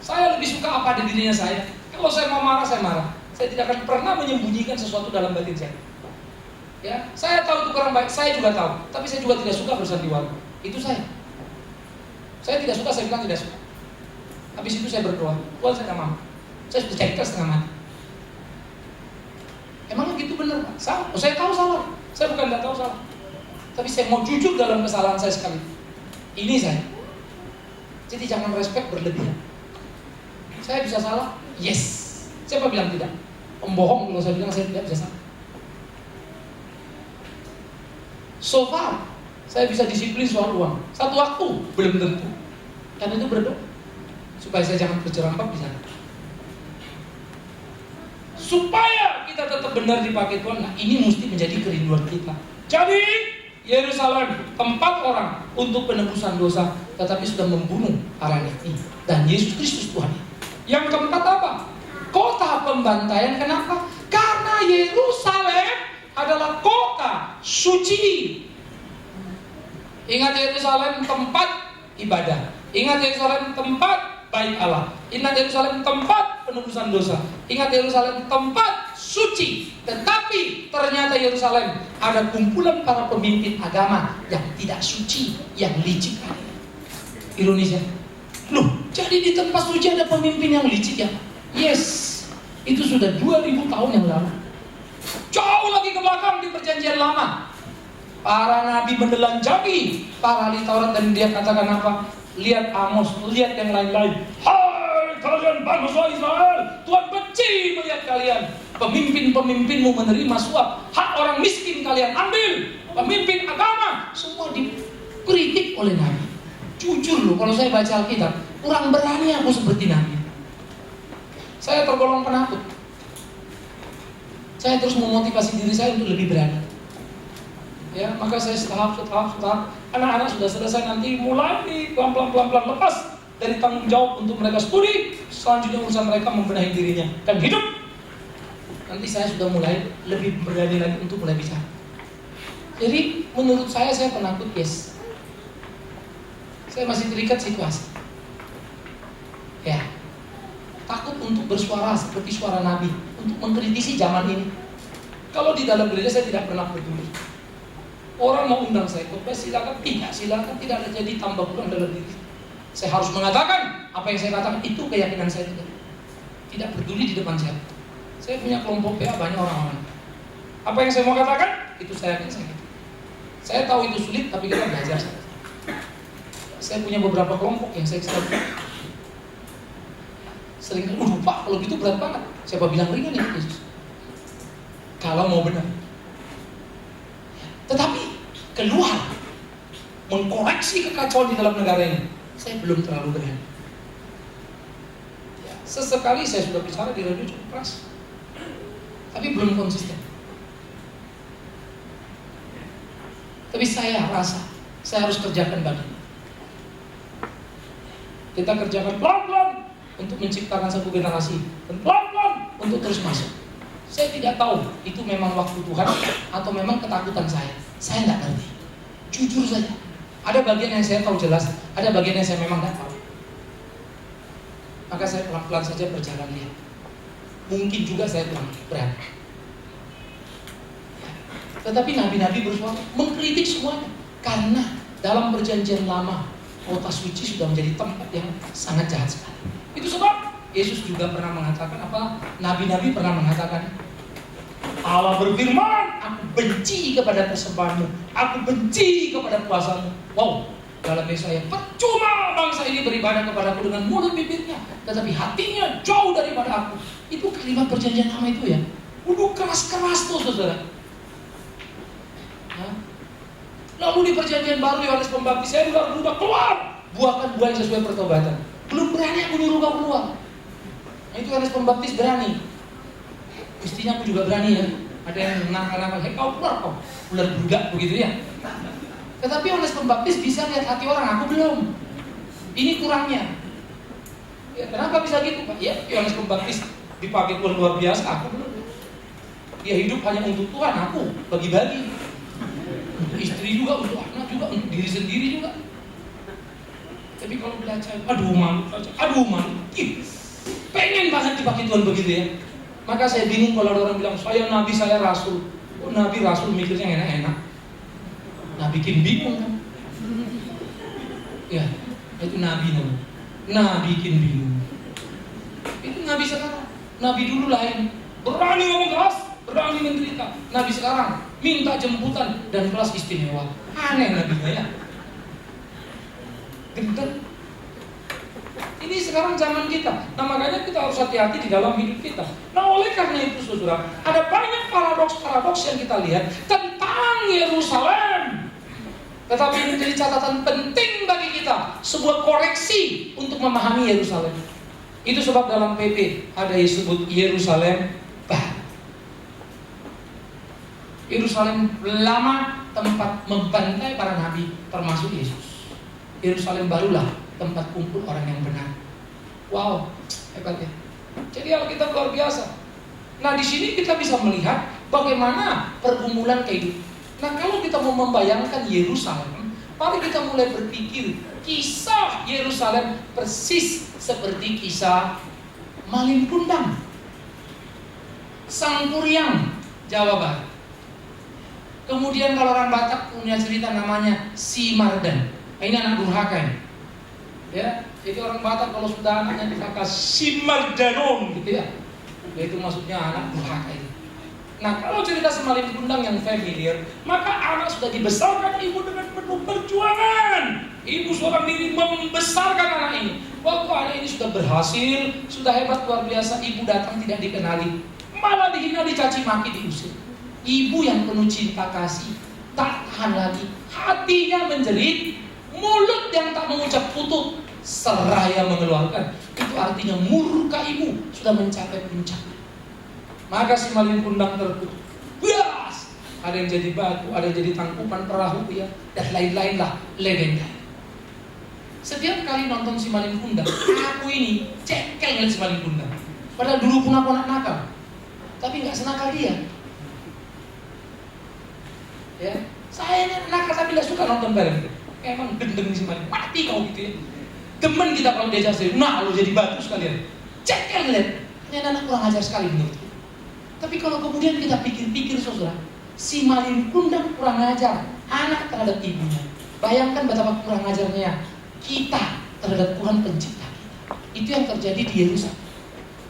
Saya lebih suka apa ada dirinya saya. Kalau saya mau marah, saya marah. Saya tidak akan pernah menyembunyikan sesuatu dalam batin saya. Ya, saya tahu itu kurang baik, saya juga tahu. Tapi saya juga tidak suka bersandiwara. Itu saya. Saya tidak suka, saya bilang tidak suka. Habis itu saya berdoa, Tuhan saya tidak mau. Saya sudah cek setengah mati. Emangnya gitu benar Pak? Salah. Oh, saya tahu salah. Saya bukan tidak tahu salah. Tapi saya mau jujur dalam kesalahan saya sekali. Ini saya. Jadi jangan respect berlebihan. Saya bisa salah? Yes. Siapa bilang tidak? Pembohong kalau saya bilang saya tidak bisa salah. So far, saya bisa disiplin soal uang. Satu waktu, belum tentu. Karena itu berdoa. Supaya saya jangan bercerambak di sana. Supaya kita tetap benar dipakai Tuhan. Nah, ini mesti menjadi kerinduan kita. Jadi Yerusalem tempat orang untuk penebusan dosa, tetapi sudah membunuh para nabi dan Yesus Kristus Tuhan. Yang keempat apa? Kota pembantaian. Kenapa? Karena Yerusalem adalah kota suci. Ingat Yerusalem tempat ibadah. Ingat Yerusalem tempat bait Allah. Ingat Yerusalem tempat penebusan dosa. Ingat Yerusalem tempat suci. Tetapi ternyata Yerusalem ada kumpulan para pemimpin agama yang tidak suci, yang licik. Ironis ya. Loh, jadi di tempat suci ada pemimpin yang licik ya? Yes, itu sudah 2000 tahun yang lalu. Jauh lagi ke belakang di perjanjian lama, para nabi menelanjangi para ahli Taurat dan dia katakan apa? Lihat Amos, lihat yang lain-lain. Hai kalian bangsa Israel, Tuhan benci melihat kalian. Pemimpin-pemimpinmu menerima suap, hak orang miskin kalian ambil. Pemimpin agama semua dikritik oleh nabi. Jujur loh, kalau saya baca Alkitab, kurang berani aku seperti nabi. Saya tergolong penakut. Saya terus memotivasi diri saya untuk lebih berani. Ya, maka saya setahap. Anak-anak sudah selesai, nanti mulai pelan-pelan lepas dari tanggung jawab untuk mereka studi. Selanjutnya urusan mereka membenahi dirinya dan hidup. Nanti saya sudah mulai lebih berani lagi untuk mulai bicara. Jadi menurut saya penakut, yes. Saya masih terikat situasi. Ya, takut untuk bersuara seperti suara Nabi, untuk mengkritisi zaman ini. Kalau di dalam gereja saya tidak pernah peduli. Orang mau undang saya khotbah, silakan, tidak ada jadi tambah kurang dalam diri. Saya harus mengatakan apa yang saya katakan, itu keyakinan saya juga. Tidak peduli di depan siapa. Saya punya kelompok PA banyak orang-orang. Apa yang saya mau katakan, itu saya yakin saya. Saya tahu itu sulit, tapi kita belajar. Saya punya beberapa kelompok yang saya sering lupa, kalau gitu berat banget. Siapa bilang ringan ya Yesus? Kalau mau benar. Tetapi keluar mengkoreksi kekacauan di dalam negara ini, saya belum terlalu berani. Ya, sesekali saya sudah bicara di radio cukup keras, tapi belum konsisten. Tapi saya rasa saya harus kerjakan bagian. Kita kerjakan pelan-pelan untuk menciptakan satu generasi, dan pelan-pelan untuk terus masuk. Saya tidak tahu itu memang waktu Tuhan atau memang ketakutan saya. Saya tidak ngerti. Jujur saja. Ada bagian yang saya tahu jelas, ada bagian yang saya memang tidak tahu. Maka saya pelan-pelan saja berjalan lihat. Mungkin juga saya kurang berani. Tetapi nabi-nabi bersuara mengkritik semuanya. Karena dalam perjanjian lama, kota suci sudah menjadi tempat yang sangat jahat sekali. Itu sebab Yesus juga pernah mengatakan apa? Nabi-nabi pernah mengatakan, Allah berfirman, aku benci kepada persembahanmu, aku benci kepada puasamu. Wow, dalam Yesaya, percuma bangsa ini beribadah kepadaku dengan mulut bibirnya, tetapi hatinya jauh daripada aku. Itu kalimat perjanjian lama itu ya. Udah keras-keras tuh saudara. Lalu di perjanjian baru Yohanes Pembaptis, saya berubah keluar, buahkan buah yang sesuai pertobatan. Belum berani aku nyuruh kau keluar. Nah, itu Yohanes Pembaptis berani. Mestinya aku juga berani ya. Ada yang nakal-nakal, hei kau keluar kau, ular budak begitu ya. Tetapi Yohanes Pembaptis bisa lihat hati orang, aku belum. Ini kurangnya. Ya, kenapa bisa gitu Pak? Ya, Yohanes Pembaptis dipakai Tuhan luar biasa, aku belum. Dia hidup hanya untuk Tuhan, aku bagi-bagi. Untuk istri juga, untuk anak juga, untuk diri sendiri juga. Tapi kalau belajar, aduh malu, pengen banget dipakai Tuhan begitu ya. Maka saya bingung kalau ada orang bilang, saya nabi, saya rasul. Oh, nabi rasul mikirnya enak-enak. Nah bikin bingung kan. Ya, itu nabi namanya. Nah bikin bingung. Itu nabi sekarang. Nabi dulu lain, berani ngomong keras, berani menderita. Nabi sekarang minta jemputan dan kelas istimewa. Aneh nabinya ya. Gendeng. Ini sekarang zaman kita. Nah makanya kita harus hati-hati di dalam hidup kita. Nah oleh karena itu saudara, ada banyak paradoks-paradoks yang kita lihat tentang Yerusalem. Tetapi ini menjadi catatan penting bagi kita, sebuah koreksi untuk memahami Yerusalem. Itu sebab dalam PP ada yang disebut Yerusalem Baru. Yerusalem lama tempat membantai para nabi termasuk Yesus. Yerusalem barulah tempat kumpul orang yang benar. Wow, hebat ya. Jadi Alkitab luar biasa. Nah di sini kita bisa melihat bagaimana pergumulan kehidupan. Nah kalau kita mau membayangkan Yerusalem, mari kita mulai berpikir kisah Yerusalem persis seperti kisah Malin Kundang, Sangkuriang, Jawa Barat. Kemudian kalau orang Batak punya cerita namanya Si Mardan. Ini anak durhaka ini. Ya, jadi orang Batak kalau sudah anaknya dikata Si Mardanon gitu ya. Itu maksudnya anak durhaka ini. Nah, kalau cerita Malin Kundang yang familiar, maka anak sudah dibesarkan ibu dengan penuh perjuangan. Ibu seorang diri membesarkan anak ini. Waktu anak ini sudah berhasil, sudah hebat luar biasa, ibu datang tidak dikenali, malah dihina, dicaci maki, diusir. Ibu yang penuh cinta kasih tak tahan lagi, hatinya menjerit, mulut yang tak mengucap kutuk seraya mengeluarkan. Itu artinya murka ibu sudah mencapai puncak. Maka si Malin Kundang terkutuk. Bias! Ada yang jadi batu, ada yang jadi tangkupan perahu ya, dan lain-lain lah legenda. Setiap kali nonton si Malin Kundang, aku ini cekel ngeliat si Malin Kundang. Padahal dulu pun aku anak nakal, tapi nggak senakal dia. Ya, saya ini nakal tapi nggak suka nonton bareng. Emang gendeng si Malin, mati kau gitu ya. Demen kita kalau diajar sendiri, nah lu jadi batu sekalian. Cekel ngeliat, ini anak kurang ajar sekali menurutku. Tapi kalau kemudian kita pikir-pikir saudara, si Malin Kundang kurang ajar anak terhadap ibunya. Bayangkan betapa kurang ajarnya kita terhadap Tuhan pencipta kita. Itu yang terjadi di Yerusalem.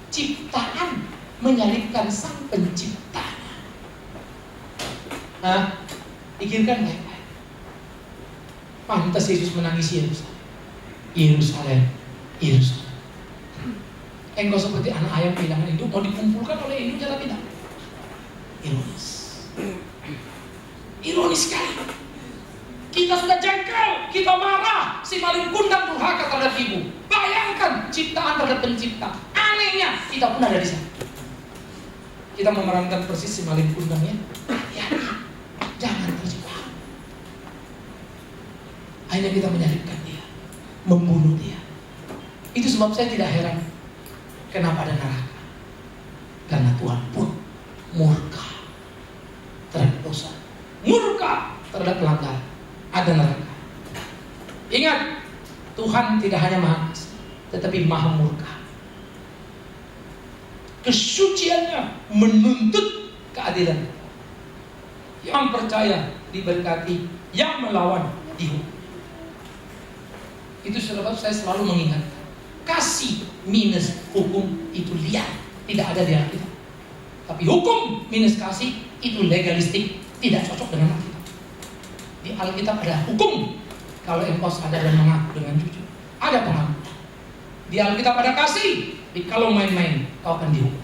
Ciptaan menyalibkan sang penciptanya. Nah, pikirkan baik-baik. Pantas Yesus menangis Yerusalem. Yerusalem, Yerusalem. Engkau seperti anak ayam kehilangan induk, mau dikumpulkan oleh induknya tapi tidak. Ironis. Ironis sekali. Kita sudah jengkel, kita marah, si maling kundang durhaka terhadap ibu. Bayangkan ciptaan terhadap pencipta. Anehnya, kita pun ada di sana. Kita memerankan persis si maling kundangnya. Ya, jangan terjebak. Akhirnya kita menyalibkan dia, membunuh dia. Itu sebab saya tidak heran kenapa ada neraka. Karena Tuhan pun murka terhadap dosa, murka terhadap pelanggaran. Ada neraka. Ingat, Tuhan tidak hanya maha kasih, tetapi maha murka. Kesuciannya menuntut keadilan. Yang percaya diberkati, yang melawan dihukum. Itu sebab saya selalu mengingatkan, kasih minus hukum itu liar, tidak ada di Alkitab. Tapi hukum minus kasih itu legalistik, tidak cocok dengan Alkitab. Di Alkitab ada hukum kalau engkau sadar dan mengaku dengan jujur. Ada pengakuan. Di Alkitab ada kasih, tapi kalau main-main kau akan dihukum.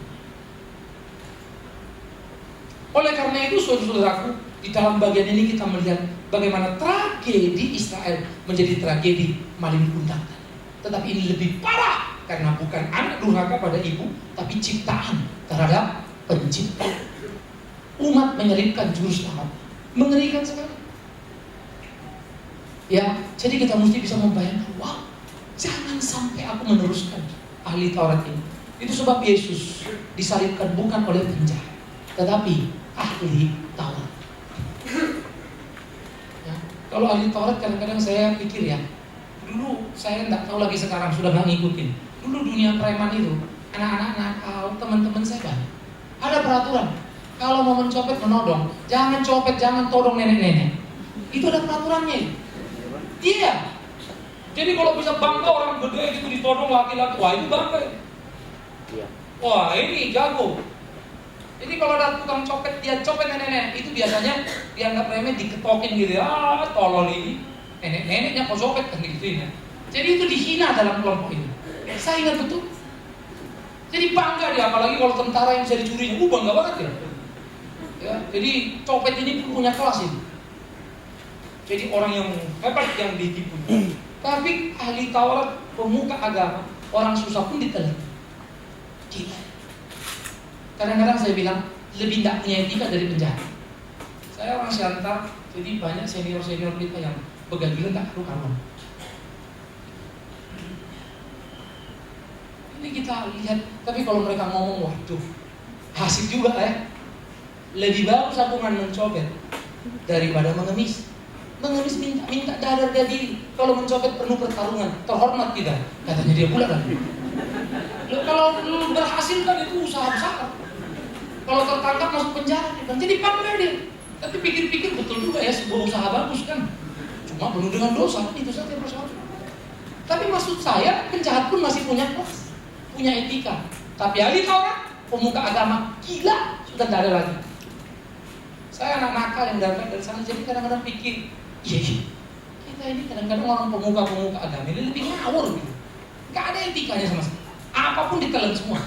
Oleh karena itu, saudara-saudaraku, di dalam bagian ini kita melihat bagaimana tragedi Israel menjadi tragedi maling kundang. Tetapi ini lebih parah karena bukan anak durhaka pada ibu, tapi ciptaan terhadap pencipta. Umat menyelipkan juru selamat, mengerikan sekali. Ya, jadi kita mesti bisa membayangkan, wow, jangan sampai aku meneruskan ahli Taurat ini. Itu sebab Yesus disalibkan bukan oleh penjahat, tetapi ahli Taurat. Ya, kalau ahli Taurat kadang-kadang saya pikir ya, dulu saya nggak tahu lagi sekarang sudah nggak ngikutin. Dulu dunia preman itu, anak-anak nakal, teman-teman saya banyak. Ada peraturan, kalau mau mencopet menodong, jangan copet, jangan todong nenek-nenek. Itu ada peraturannya. Iya. Jadi kalau bisa bangga orang gede gitu ditodong laki-laki, wah itu bangga. Wah ini jago. Jadi kalau ada tukang copet, dia copet nenek-nenek, itu biasanya dianggap remeh, diketokin gitu. Ah, tolol ini. Nenek-neneknya kok copet kan gitu ya. Jadi itu dihina dalam kelompok ini. Saya ingat betul. Jadi bangga dia, apalagi kalau tentara yang bisa dicurinya, bangga banget ya. Ya, jadi copet ini pun punya kelas ini. Jadi orang yang hebat yang ditipu. Tapi ahli Taurat, pemuka agama, orang susah pun ditelan. Gila. Kadang-kadang saya bilang lebih tidak punya etika dari penjahat. Saya orang Siantar, jadi banyak senior-senior kita yang begagilan tak karu-karuan. Ini kita lihat, tapi kalau mereka ngomong, waduh, asik juga ya. Lebih bagus aku mencopet daripada mengemis. Mengemis minta dadar dia diri. Kalau mencopet penuh pertarungan, terhormat kita. Katanya dia pula kan. Kalau lu berhasil kan itu usaha besar. Kalau tertangkap masuk penjara kan. Jadi bangga dia. Tapi pikir-pikir betul juga ya, sebuah usaha bagus kan. Cuma penuh dengan dosa, itu saja persoalan. Tapi maksud saya, penjahat pun masih punya kelas, punya etika. Tapi ahli Taurat, pemuka agama, gila, sudah tidak ada lagi. Saya anak nakal yang datang dari sana, jadi kadang-kadang pikir, iya, kita ini kadang-kadang orang pemuka-pemuka agama ini lebih ngawur gitu. Gak ada etikanya sama sekali. Apapun ditelan semua.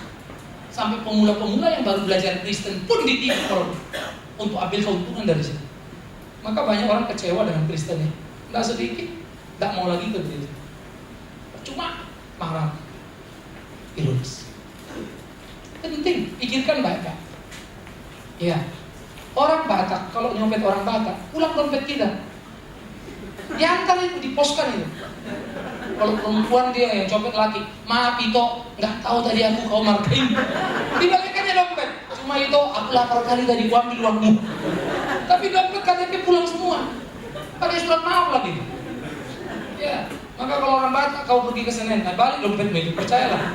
Sampai pemula-pemula yang baru belajar Kristen pun ditipu untuk ambil keuntungan dari situ. Maka banyak orang kecewa dengan Kristen ya. Nggak sedikit, nggak mau lagi ke gereja. Cuma marah, ironis. Penting, pikirkan baik-baik. Ya, orang Batak kalau nyopet orang Batak, pulang dompet kita. Diantar itu, diposkan itu. Kalau perempuan dia yang copet laki, maaf itu, nggak tahu tadi aku kau markain. Dibagikannya dompet. Cuma itu aku lapar kali tadi gua ambil uangmu. Tapi dompet KTP pulang semua. Pakai surat maaf lagi. Ya, maka kalau orang Batak kau pergi ke Senen, nah balik dompetmu itu, percayalah.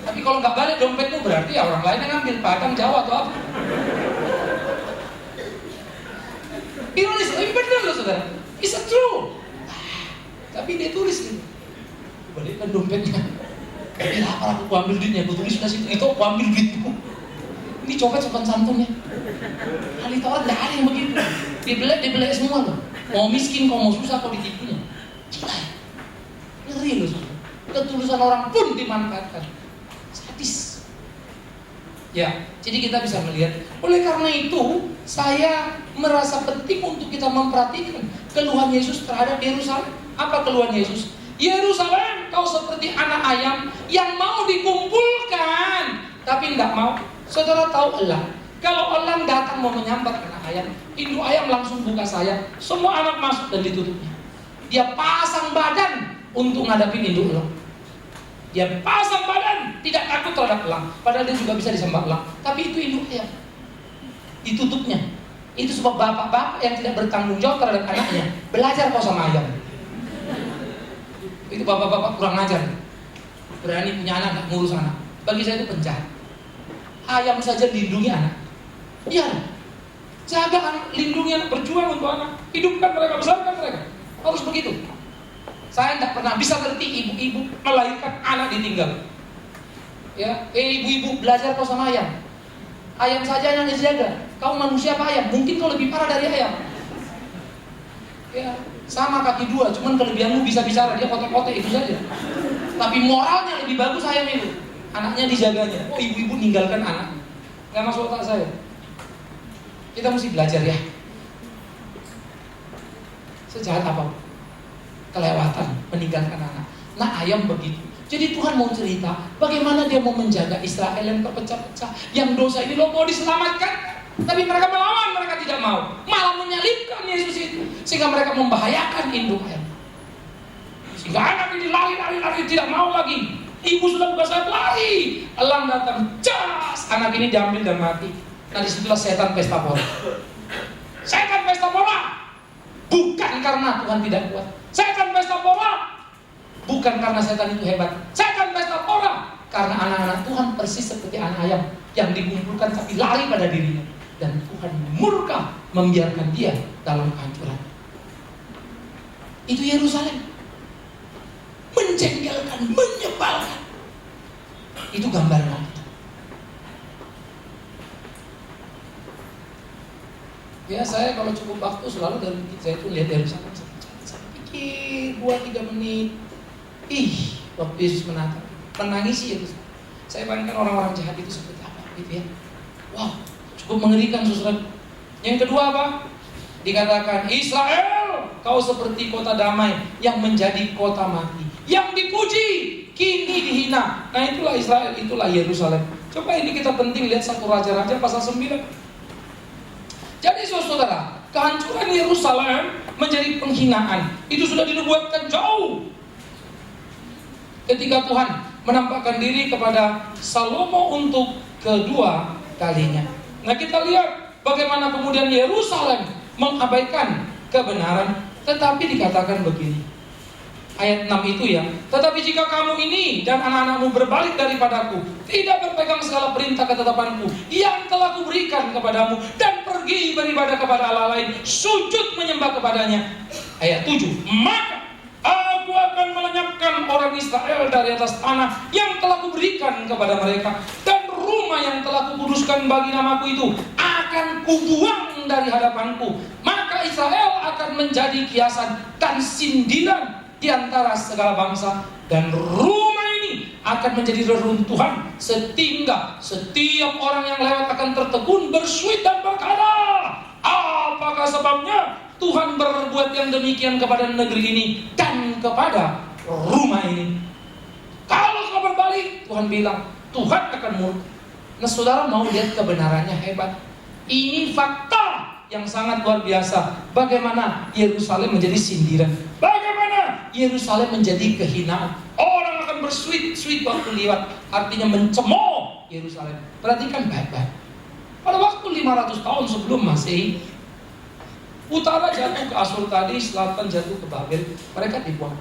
Tapi kalau nggak balik dompetmu berarti ya orang lain yang ngambil, Padang, Jawa atau apa. Ironis, tapi benar loh saudara. It's true. Tapi dia tulis gitu, balikkan dompetnya. Tapi lapar aku ambil duitnya, aku tulis sudah situ, itu aku ambil duitmu. Ini copet sopan santun ya. Ahli Taurat tidak ada yang begitu. Dibelek semua loh. Mau miskin, mau susah, kau ditipunya. Gila ya. Ngeri loh saudara. Ketulusan orang pun dimanfaatkan. Sadis. Ya, jadi kita bisa melihat. Oleh karena itu, saya merasa penting untuk kita memperhatikan keluhan Yesus terhadap Yerusalem. Apa keluhan Yesus? Yerusalem, kau seperti anak ayam yang mau dikumpulkan, tapi enggak mau. Saudara tahu elang, kalau elang datang mau menyambar anak ayam, induk ayam langsung buka sayap, semua anak masuk dan ditutupnya. Dia pasang badan untuk ngadapin induk elang. Dia pasang badan, tidak takut terhadap elang. Padahal dia juga bisa disembah elang. Tapi itu induk ayam, ditutupnya. Itu sebab bapak-bapak yang tidak bertanggung jawab terhadap anaknya. Belajar kau sama ayam. Itu bapak-bapak kurang ajar. Berani punya anak, gak ngurus anak. Bagi saya itu penjahat. Ayam saja lindungi anak. Iya, jaga anak, lindungi anak, berjuang untuk anak. Hidupkan mereka, besarkan mereka. Harus begitu. Saya tidak pernah bisa ngerti ibu-ibu melahirkan anak ditinggal. Ya, ibu-ibu belajar kau sama ayam. Ayam saja yang dijaga. Kau manusia apa ayam? Mungkin kau lebih parah dari ayam. Ya, sama kaki dua, cuman kelebihanmu bisa bicara, dia kotek-kotek itu saja. Tapi moralnya lebih bagus ayam itu. Anaknya dijaganya. Oh, ibu-ibu ninggalkan anak. Nggak masuk otak saya. Kita mesti belajar ya. Sejahat apa? Kelewatan, meninggalkan anak. Nah, ayam begitu. Jadi Tuhan mau cerita bagaimana dia mau menjaga Israel yang terpecah-pecah, yang dosa ini mau diselamatkan. Tapi mereka melawan, mereka tidak mau. Malah menyalibkan Yesus itu. Sehingga mereka membahayakan induk ayam. Sehingga anak ini lari, tidak mau lagi. Ibu sudah buka sayap, lari. Elang datang, cas. Anak ini diambil dan mati. Nah, disitulah setan pesta pora. Setan pesta pora. Bukan karena Tuhan tidak kuat. Setan pesta pora. Bukan karena setan itu hebat. Setan pesta pora karena anak-anak Tuhan persis seperti anak ayam yang dikumpulkan tapi lari pada dirinya. Dan Tuhan murka membiarkan dia dalam kehancuran. Itu Yerusalem. Menjengkelkan, menyebalkan. Itu gambaran kita. Ya, saya kalau cukup waktu selalu dari Bukit Zaitun lihat Yerusalem. Saya pikir 2-3 menit. Waktu Yesus menatap, menangisi Yerusalem. Saya bayangkan orang-orang jahat itu seperti apa gitu ya. Wow, cukup mengerikan saudara. Yang kedua apa? Dikatakan, Israel, kau seperti kota damai yang menjadi kota mati, yang dipuji kini dihina. Nah, itulah Israel, itulah Yerusalem. Coba ini kita penting lihat 1 Raja-Raja pasal 9. Jadi saudara, kehancuran Yerusalem menjadi penghinaan. Itu sudah dinubuatkan jauh. Ketika Tuhan menampakkan diri kepada Salomo untuk kedua kalinya. Nah, kita lihat bagaimana kemudian Yerusalem mengabaikan kebenaran. Tetapi dikatakan begini, ayat 6 itu ya, tetapi jika kamu ini dan anak-anakmu berbalik daripadaku, tidak berpegang segala perintah ketetapanku yang telah kuberikan kepadamu, dan pergi beribadah kepada Allah lain, sujud menyembah kepadanya. Ayat 7, maka aku akan melenyapkan orang Israel dari atas tanah yang telah kuberikan kepada mereka, dan rumah yang telah kukuduskan bagi namaku itu akan kubuang dari hadapanku. Maka Israel akan menjadi kiasan dan sindiran di antara segala bangsa, dan rumah ini akan menjadi reruntuhan, sehingga setiap orang yang lewat akan tertegun, bersuit dan berkata, apakah sebabnya Tuhan berbuat yang demikian kepada negeri ini dan kepada rumah ini? Kalau kau berbalik, Tuhan bilang, Tuhan akan murka. Nah, saudara mau lihat kebenarannya hebat. Ini fakta yang sangat luar biasa. Bagaimana Yerusalem menjadi sindiran, bagaimana Yerusalem menjadi kehinaan. Orang akan bersuit-suit waktu lewat, artinya mencemooh Yerusalem. Perhatikan baik-baik. Pada waktu 500 tahun sebelum Masehi, utara jatuh ke Asyur tadi, selatan jatuh ke Babel, mereka dibuang.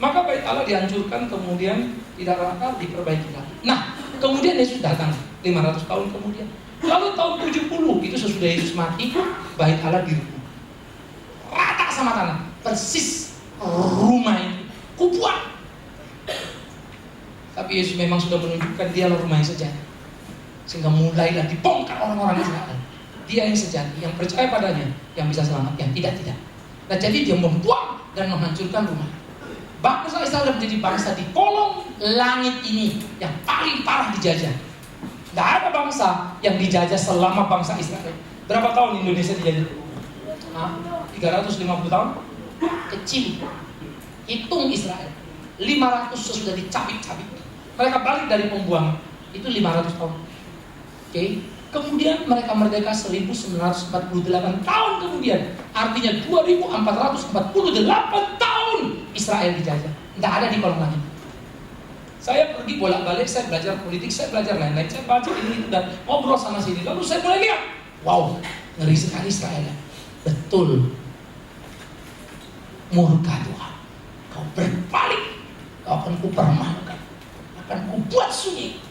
Maka bait Allah dihancurkan, kemudian tidak rata, diperbaiki lagi. Nah, kemudian Yesus datang 500 tahun kemudian. Lalu tahun 70, itu sesudah Yesus mati, bait Allah dirubuh, rata sama tanah, persis rumah itu kubuang. Tapi Yesus memang sudah menunjukkan dialah rumah yang sejati, sehingga mulailah dibongkar orang-orang Israel. Dia yang sejati, yang percaya padanya, yang bisa selamat, yang tidak. Nah, jadi dia membuang dan menghancurkan rumah. Bangsa Israel menjadi bangsa di kolong langit ini yang paling parah dijajah. Nggak ada bangsa yang dijajah selama bangsa Israel. Berapa tahun Indonesia dijajah? 350 tahun? Kecil. Hitung Israel. 500 sesudah dicabik-cabik. Mereka balik dari pembuangan. Itu 500 tahun. Oke. Kemudian mereka merdeka 1948 tahun kemudian. Artinya 2448 tahun Israel dijajah. Nggak ada di kolong langit. Saya pergi bolak-balik, saya belajar politik, saya belajar lain-lain, saya baca ini itu dan ngobrol sana sini. Lalu saya mulai lihat, wow, ngeri sekali Israel. Betul, murka Tuhan. Kau berbalik, kau akan kupermalukan, akan kubuat sunyi.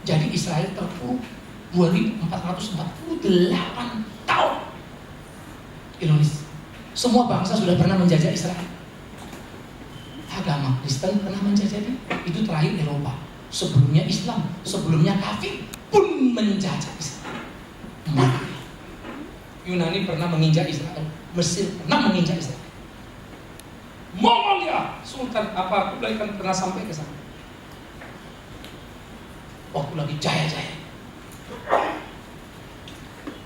Jadi Israel terpuruk 2448 tahun. Indonesia, semua bangsa sudah pernah menjajah Israel. Agama Kristen pernah menjajah itu terakhir Eropa. Sebelumnya Islam, sebelumnya kafir pun menjajah Israel. Yunani pernah menginjak Israel, Mesir pernah menginjak Israel. Mongolia, Sultan Kublai Khan pernah sampai ke sana. Waktu lagi jaya-jaya.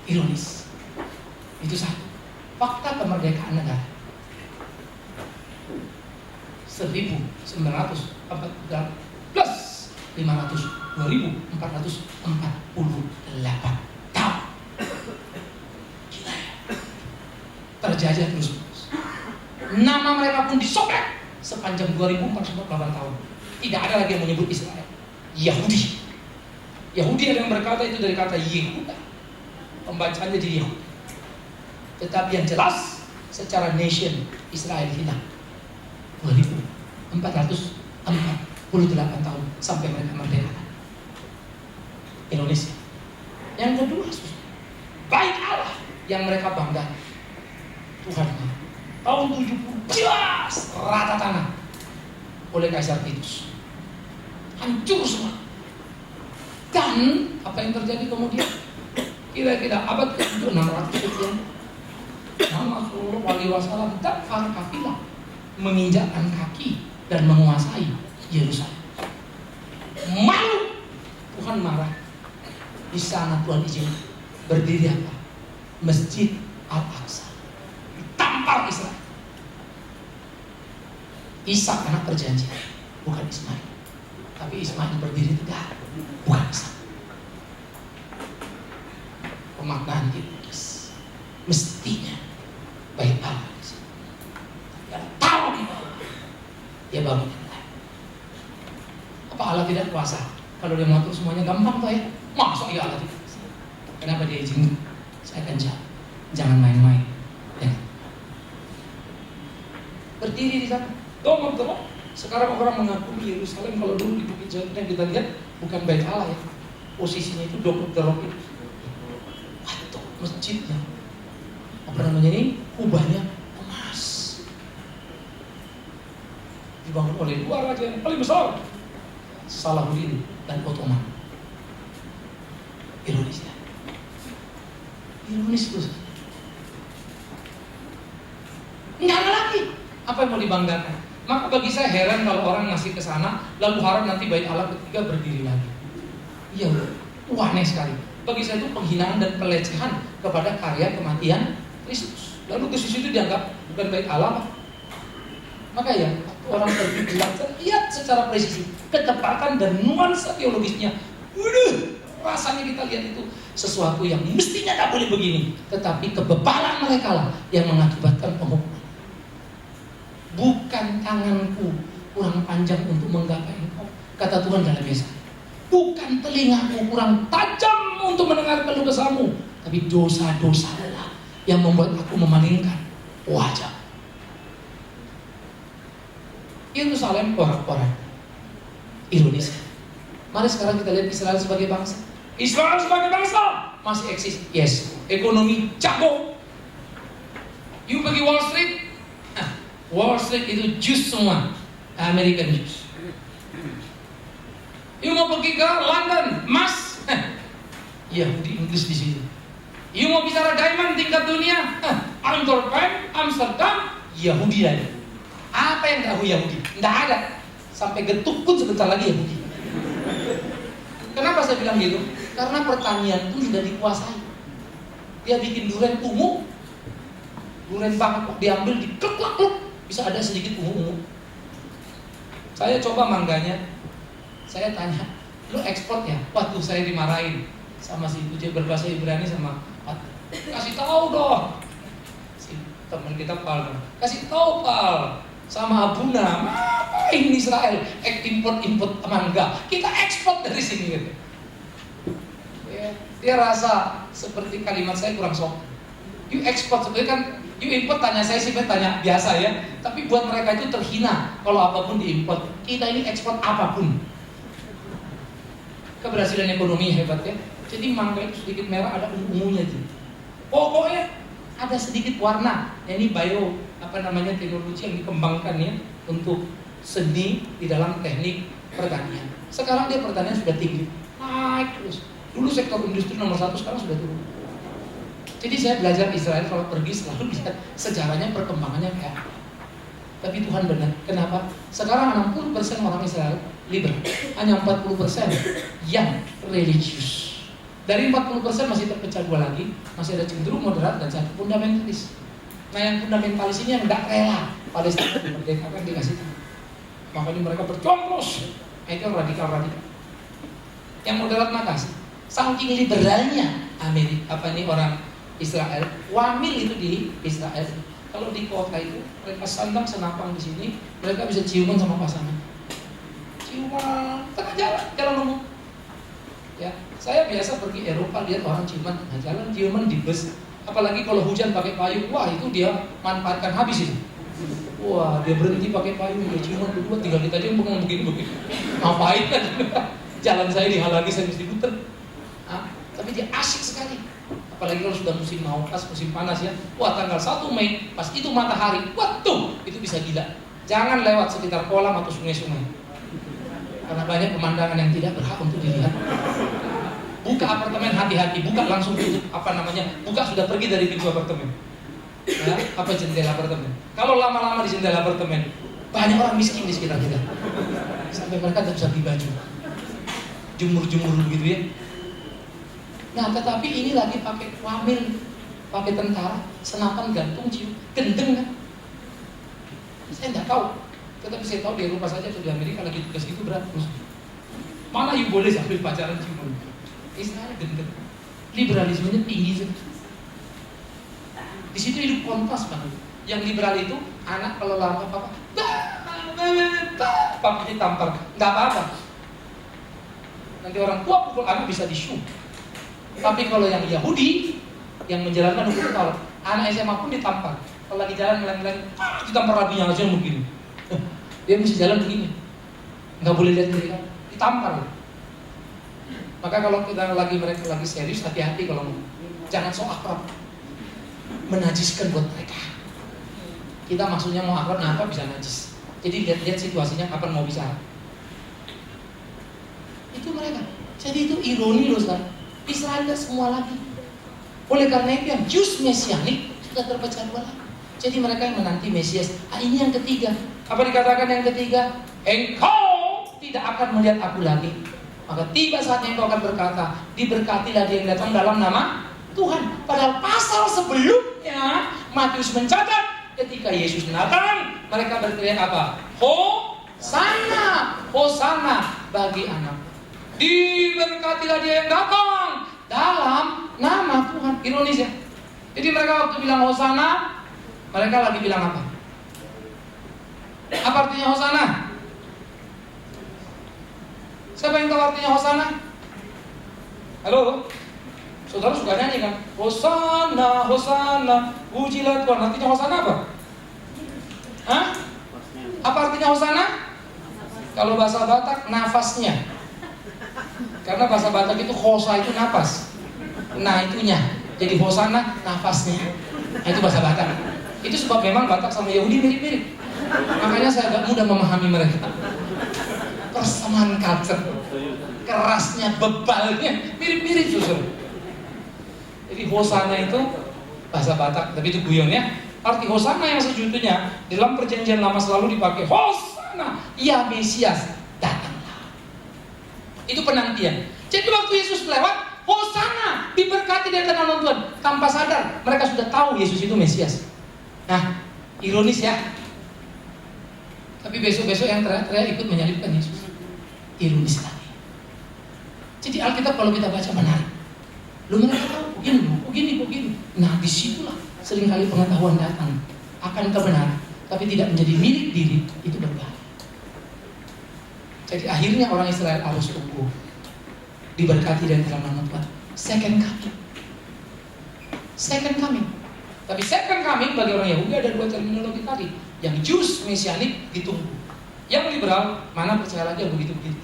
Ironis. Itu satu. Fakta kemerdekaan negara. 1940 plus 500 2448 tahun. Gila ya. Terjajah terus. Nama mereka pun disobek sepanjang 2448 tahun. Tidak ada lagi yang menyebut Israel. Yahudi. Yahudi ada yang berkata itu dari kata Yehuda. Pembacaannya jadi Yahudi. Tetapi yang jelas secara nation Israel hilang. 2448 tahun sampai mereka merdeka. Indonesia. Yang kedua, baik Allah yang mereka banggakan. Tuhan, tahun 70 jelas rata tanah oleh Kaisar Titus. Hancur semua. Dan apa yang terjadi kemudian? Kira-kira abad ke-600 sekian, Muhammad Sallallahu Alaihi Wasallam dan para kafilah menginjakkan kaki dan menguasai Yerusalem. Malu, Tuhan marah. Di sana Tuhan izin berdiri apa? Masjid Al-Aqsa. Ditampar Israel. Ishak anak perjanjian, bukan Ismail. Tapi Ismail berdiri tegak, bukan Ishak. Pemaknaan Kudus. Mestinya baik Allah. Dia bangun. Apa Allah tidak kuasa? Kalau dia mengatur semuanya gampang toh ya? Masuk ya Allah tidak kuasa. Kenapa dia izin? Saya akan jawab. Jangan main-main. Ya. Berdiri di sana. Tolong. Sekarang orang mengakui Yerusalem kalau dulu di Bukit Jalil kita lihat bukan bait Allah ya. Posisinya itu derok itu. Waduh, masjidnya. Apa namanya ini? Kubahnya dibangun oleh dua raja yang paling besar, Salahuddin dan Ottoman. Ironis ya. Ironis itu. Enggak ada lagi apa yang mau dibanggakan. Maka bagi saya heran kalau orang ngasih ke sana lalu harap nanti bait Allah ketiga berdiri lagi. Iya, aneh sekali. Bagi saya itu penghinaan dan pelecehan kepada karya kematian Kristus. Lalu Kristus itu dianggap bukan bait Allah. Maka ya orang pergi belajar, lihat secara presisi ketepatan dan nuansa teologisnya. Rasanya kita lihat itu sesuatu yang mestinya tak boleh begini, tetapi kebebalan mereka lah yang mengakibatkan penghukuman. Bukan tanganku kurang panjang untuk menggapai engkau, kata Tuhan dalam Yesaya. Bukan telingaku kurang tajam untuk mendengar keluh kesahmu, tapi dosa-dosa lah yang membuat aku memalingkan wajah. Yerusalem porak-porak. Ironis. Mari sekarang kita lihat Israel sebagai bangsa. Israel sebagai bangsa masih eksis. Yes. Ekonomi jago. You pergi Wall Street. Wall Street itu Jews semua. American Jews. You mau pergi ke London, emas. Yahudi Inggris di situ. You mau bicara diamond tingkat dunia. Antwerpen, Amsterdam, Yahudi lagi. Apa yang tahu Yahudi? Nggak ada. Sampai getuk pun sebentar lagi Yahudi. Kenapa saya bilang gitu? Karena pertanian pun sudah dikuasai. Dia bikin durian ungu, durian banget diambil, dikeklak-klak, bisa ada sedikit ungu-ungu. Saya coba mangganya, saya tanya, lu ekspor ya? Waduh, saya dimarahin sama si Uje berbahasa Ibrani sama kasih tahu dong. Si teman kita Pal, kasih tahu Pal sama Abuna, ngapain Israel import mangga? Kita ekspor dari sini gitu. Dia rasa seperti kalimat saya kurang sopan. You export, sebenarnya kan you import, tanya saya sih tanya biasa ya. Tapi buat mereka itu terhina kalau apapun diimport. Kita ini ekspor apapun. Keberhasilan ekonomi hebat ya. Jadi mangga itu sedikit merah, ada ungunya gitu. Pokoknya ada sedikit warna. Ya, ini teknologi yang dikembangkan ya untuk seni di dalam teknik pertanian. Sekarang dia pertanian sudah tinggi, naik terus. Dulu sektor industri nomor 1, sekarang sudah turun. Jadi saya belajar Israel, kalau pergi selalu lihat sejarahnya, perkembangannya kayak apa. Tapi Tuhan benar. Kenapa? Sekarang 60% orang Israel liberal, hanya 40% yang religius. Dari 40% masih terpecah dua lagi, masih ada cenderung moderat dan satu fundamentalis. Nah, yang fundamentalis ini yang tidak rela Palestina dimerdekakan, dikasih tahu. Makanya mereka bercoblos. Nah, itu radikal-radikal. Yang moderat makasih. Saking liberalnya orang Israel, wamil itu di Israel. Kalau di kota itu mereka sandang senapang di sini, mereka bisa ciuman sama pasangan. Ciuman tengah jalan umum. Ya, saya biasa pergi Eropa lihat orang ciuman tengah jalan, ciuman di bus. Apalagi kalau hujan pakai payung, wah itu dia manfaatkan habis itu. Wah, dia berhenti pakai payung, dia ciuman berdua, tinggal kita aja bengong begini. Ngapain kan? Jalan saya dihalangi, saya mesti putar. Tapi dia asik sekali. Apalagi kalau sudah musim musim panas ya. Wah, tanggal 1 Mei, pas itu matahari, waduh, itu bisa gila. Jangan lewat sekitar kolam atau sungai-sungai. Karena banyak pemandangan yang tidak berhak untuk dilihat. Buka apartemen, hati-hati, buka langsung tutup, buka sudah pergi dari pintu apartemen. Ya, jendela apartemen. Kalau lama-lama di jendela apartemen, banyak orang miskin di sekitar kita. Sampai mereka tidak bisa beli baju. Jumur-jumur begitu ya. Nah, tetapi ini lagi pakai wamil, pakai tentara, senapan gantung, cium, gendeng kan? Saya tidak tahu, tetapi saya tahu di Eropa saja atau di Amerika lagi tugas itu berat. Mana yang boleh sambil pacaran ciuman? Israel gendeng, liberalismenya tinggi sih. Di situ hidup kontras banget. Yang liberal itu anak kalau lama papa ditampar, nggak apa-apa. Nanti orang tua pukul anak bisa di-shoot. Tapi kalau yang Yahudi yang menjalankan hukum Taurat, anak SMA pun ditampar. Kalau lagi jalan meleng-meleng, ditampar rabinya aja begini. Dia mesti jalan begini, nggak boleh lihat kiri kan, ditampar. Maka kalau mereka lagi serius, hati-hati kalau jangan sok akrab, menajiskan buat mereka. Kita maksudnya mau akrab, nah apa bisa najis. Jadi lihat situasinya kapan mau bicara. Itu mereka. Jadi itu ironi loh sekarang. Israel tidak semua lagi. Oleh karena itu yang Jus Mesianik sudah terpecah dua lagi. Jadi mereka yang menanti Mesias. Ini yang ketiga. Apa dikatakan yang ketiga? Engkau tidak akan melihat aku lagi. Maka tiba saatnya engkau akan berkata, diberkatilah dia yang datang dalam nama Tuhan. Padahal pasal sebelumnya Matius mencatat ketika Yesus datang, mereka berteriak apa? Hosana, Hosana bagi anak. Diberkatilah dia yang datang dalam nama Tuhan. Ironis ya. Jadi mereka waktu bilang Hosana, mereka lagi bilang apa? Apa artinya Hosana? Siapa yang tahu artinya Hosana? Halo? Saudara suka nyanyi kan? Hosana, Hosana, pujilah Tuhan. Artinya Hosana apa? Hah? Apa artinya Hosana? Kalau bahasa Batak, nafasnya. Karena bahasa Batak itu hosa itu napas. Nah itunya. Jadi hosana nafasnya. Nah itu bahasa Batak. Itu sebab memang Batak sama Yahudi mirip-mirip. Makanya saya agak mudah memahami mereka. Persamaan culture, kerasnya, bebalnya mirip-mirip justru. Jadi hosana itu bahasa Batak, tapi itu guyon ya. Arti hosana yang sejujurnya dalam perjanjian lama selalu dipakai hosana, ya Mesias datanglah. Itu penantian. Jadi waktu Yesus lewat, Hosana, diberkati di antara nama Tuhan. Tanpa sadar mereka sudah tahu Yesus itu Mesias. Nah, ironis ya. Tapi besok-besok yang teriak-teriak ikut menyalibkan Yesus. Ironis sekali. Jadi Alkitab kalau kita baca menarik. Lu mereka tahu begini. Nah, disitulah seringkali pengetahuan datang akan kebenaran, tapi tidak menjadi milik diri, itu berbahaya. Jadi akhirnya orang Israel harus tunggu diberkati dan dalam nama Tuhan. Second coming. Tapi second coming bagi orang Yahudi ada dua terminologi tadi. Yang Jews mesianik ditunggu. Yang liberal mana percaya lagi yang begitu-begitu.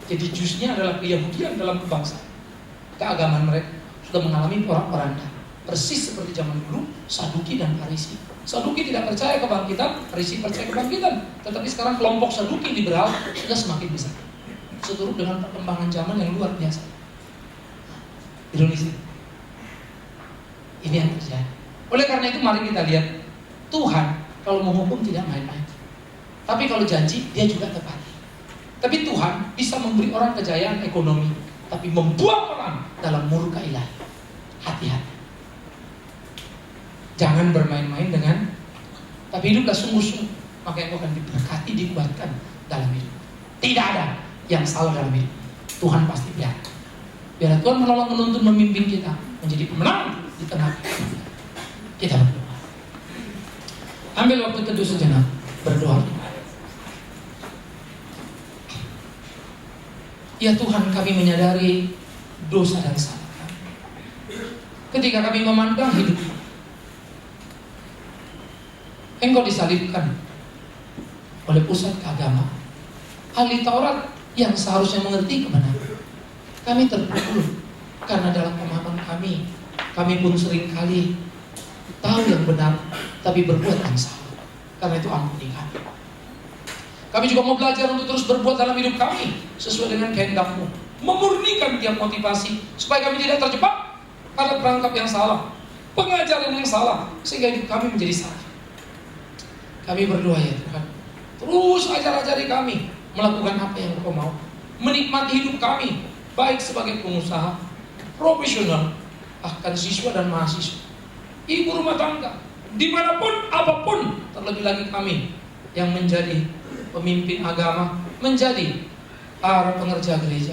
Jadi Jews-nya adalah keyahudian dalam kebangsaan. Keagamaan mereka sudah mengalami porak-poranda. Persis seperti zaman dulu Saduki dan Farisi. Saduki tidak percaya kebangkitan, Farisi percaya kebangkitan. Tetapi sekarang kelompok Saduki liberal sudah semakin besar. Seturut dengan perkembangan zaman yang luar biasa. Ironis. Ini yang terjadi. Oleh karena itu mari kita lihat Tuhan kalau menghukum tidak main-main. Tapi kalau janji dia juga tepati. Tapi Tuhan bisa memberi orang kejayaan ekonomi, tapi membuang orang dalam murka ilahi. Hati-hati. Jangan bermain-main dengan, tapi hiduplah sungguh-sungguh, maka engkau akan diberkati, dikuatkan dalam hidup. Tidak ada yang salah dalam hidup. Tuhan pasti biarkan. Biar Tuhan menolong, menuntun, memimpin kita menjadi pemenang di tengah kita berdoa. Ambil waktu teduh sejenak, berdoa. Ya Tuhan, kami menyadari dosa dan salah kami. Ketika kami memandang hidup, Engkau disalibkan oleh pusat keagamaan, ahli Taurat yang seharusnya mengerti kebenaran. Kami terpukul karena dalam pemahaman kami pun seringkali tahu yang benar, tapi berbuat yang salah. Karena itu ampuni kami. Kami juga mau belajar untuk terus berbuat dalam hidup kami sesuai dengan kehendak-Mu, memurnikan tiap motivasi supaya kami tidak terjebak pada perangkap yang salah, pengajaran yang salah, sehingga hidup kami menjadi salah. Kami berdoa ya Tuhan, terus ajar-ajari kami melakukan apa yang Engkau mau, menikmati hidup kami, baik sebagai pengusaha, profesional, bahkan siswa dan mahasiswa, ibu rumah tangga, dimanapun, apapun, terlebih lagi kami yang menjadi pemimpin agama, menjadi para pengerja gereja.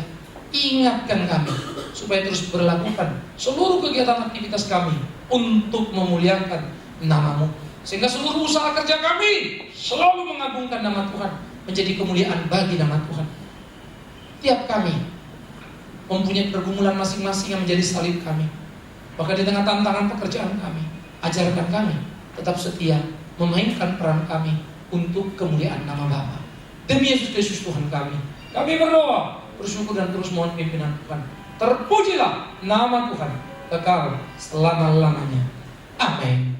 Ingatkan kami supaya terus berlakukan seluruh kegiatan aktivitas kami untuk memuliakan nama-Mu, sehingga seluruh usaha kerja kami selalu mengagungkan nama Tuhan, menjadi kemuliaan bagi nama Tuhan. Tiap kami mempunyai pergumulan masing-masing yang menjadi salib kami, maka di tengah tantangan pekerjaan kami, ajarkan kami tetap setia memainkan peran kami untuk kemuliaan nama Bapa. Demi Yesus Kristus Tuhan kami berdoa, bersyukur dan terus mohon pimpinan Tuhan. Terpujilah nama Tuhan kekal selama-lamanya. Amin.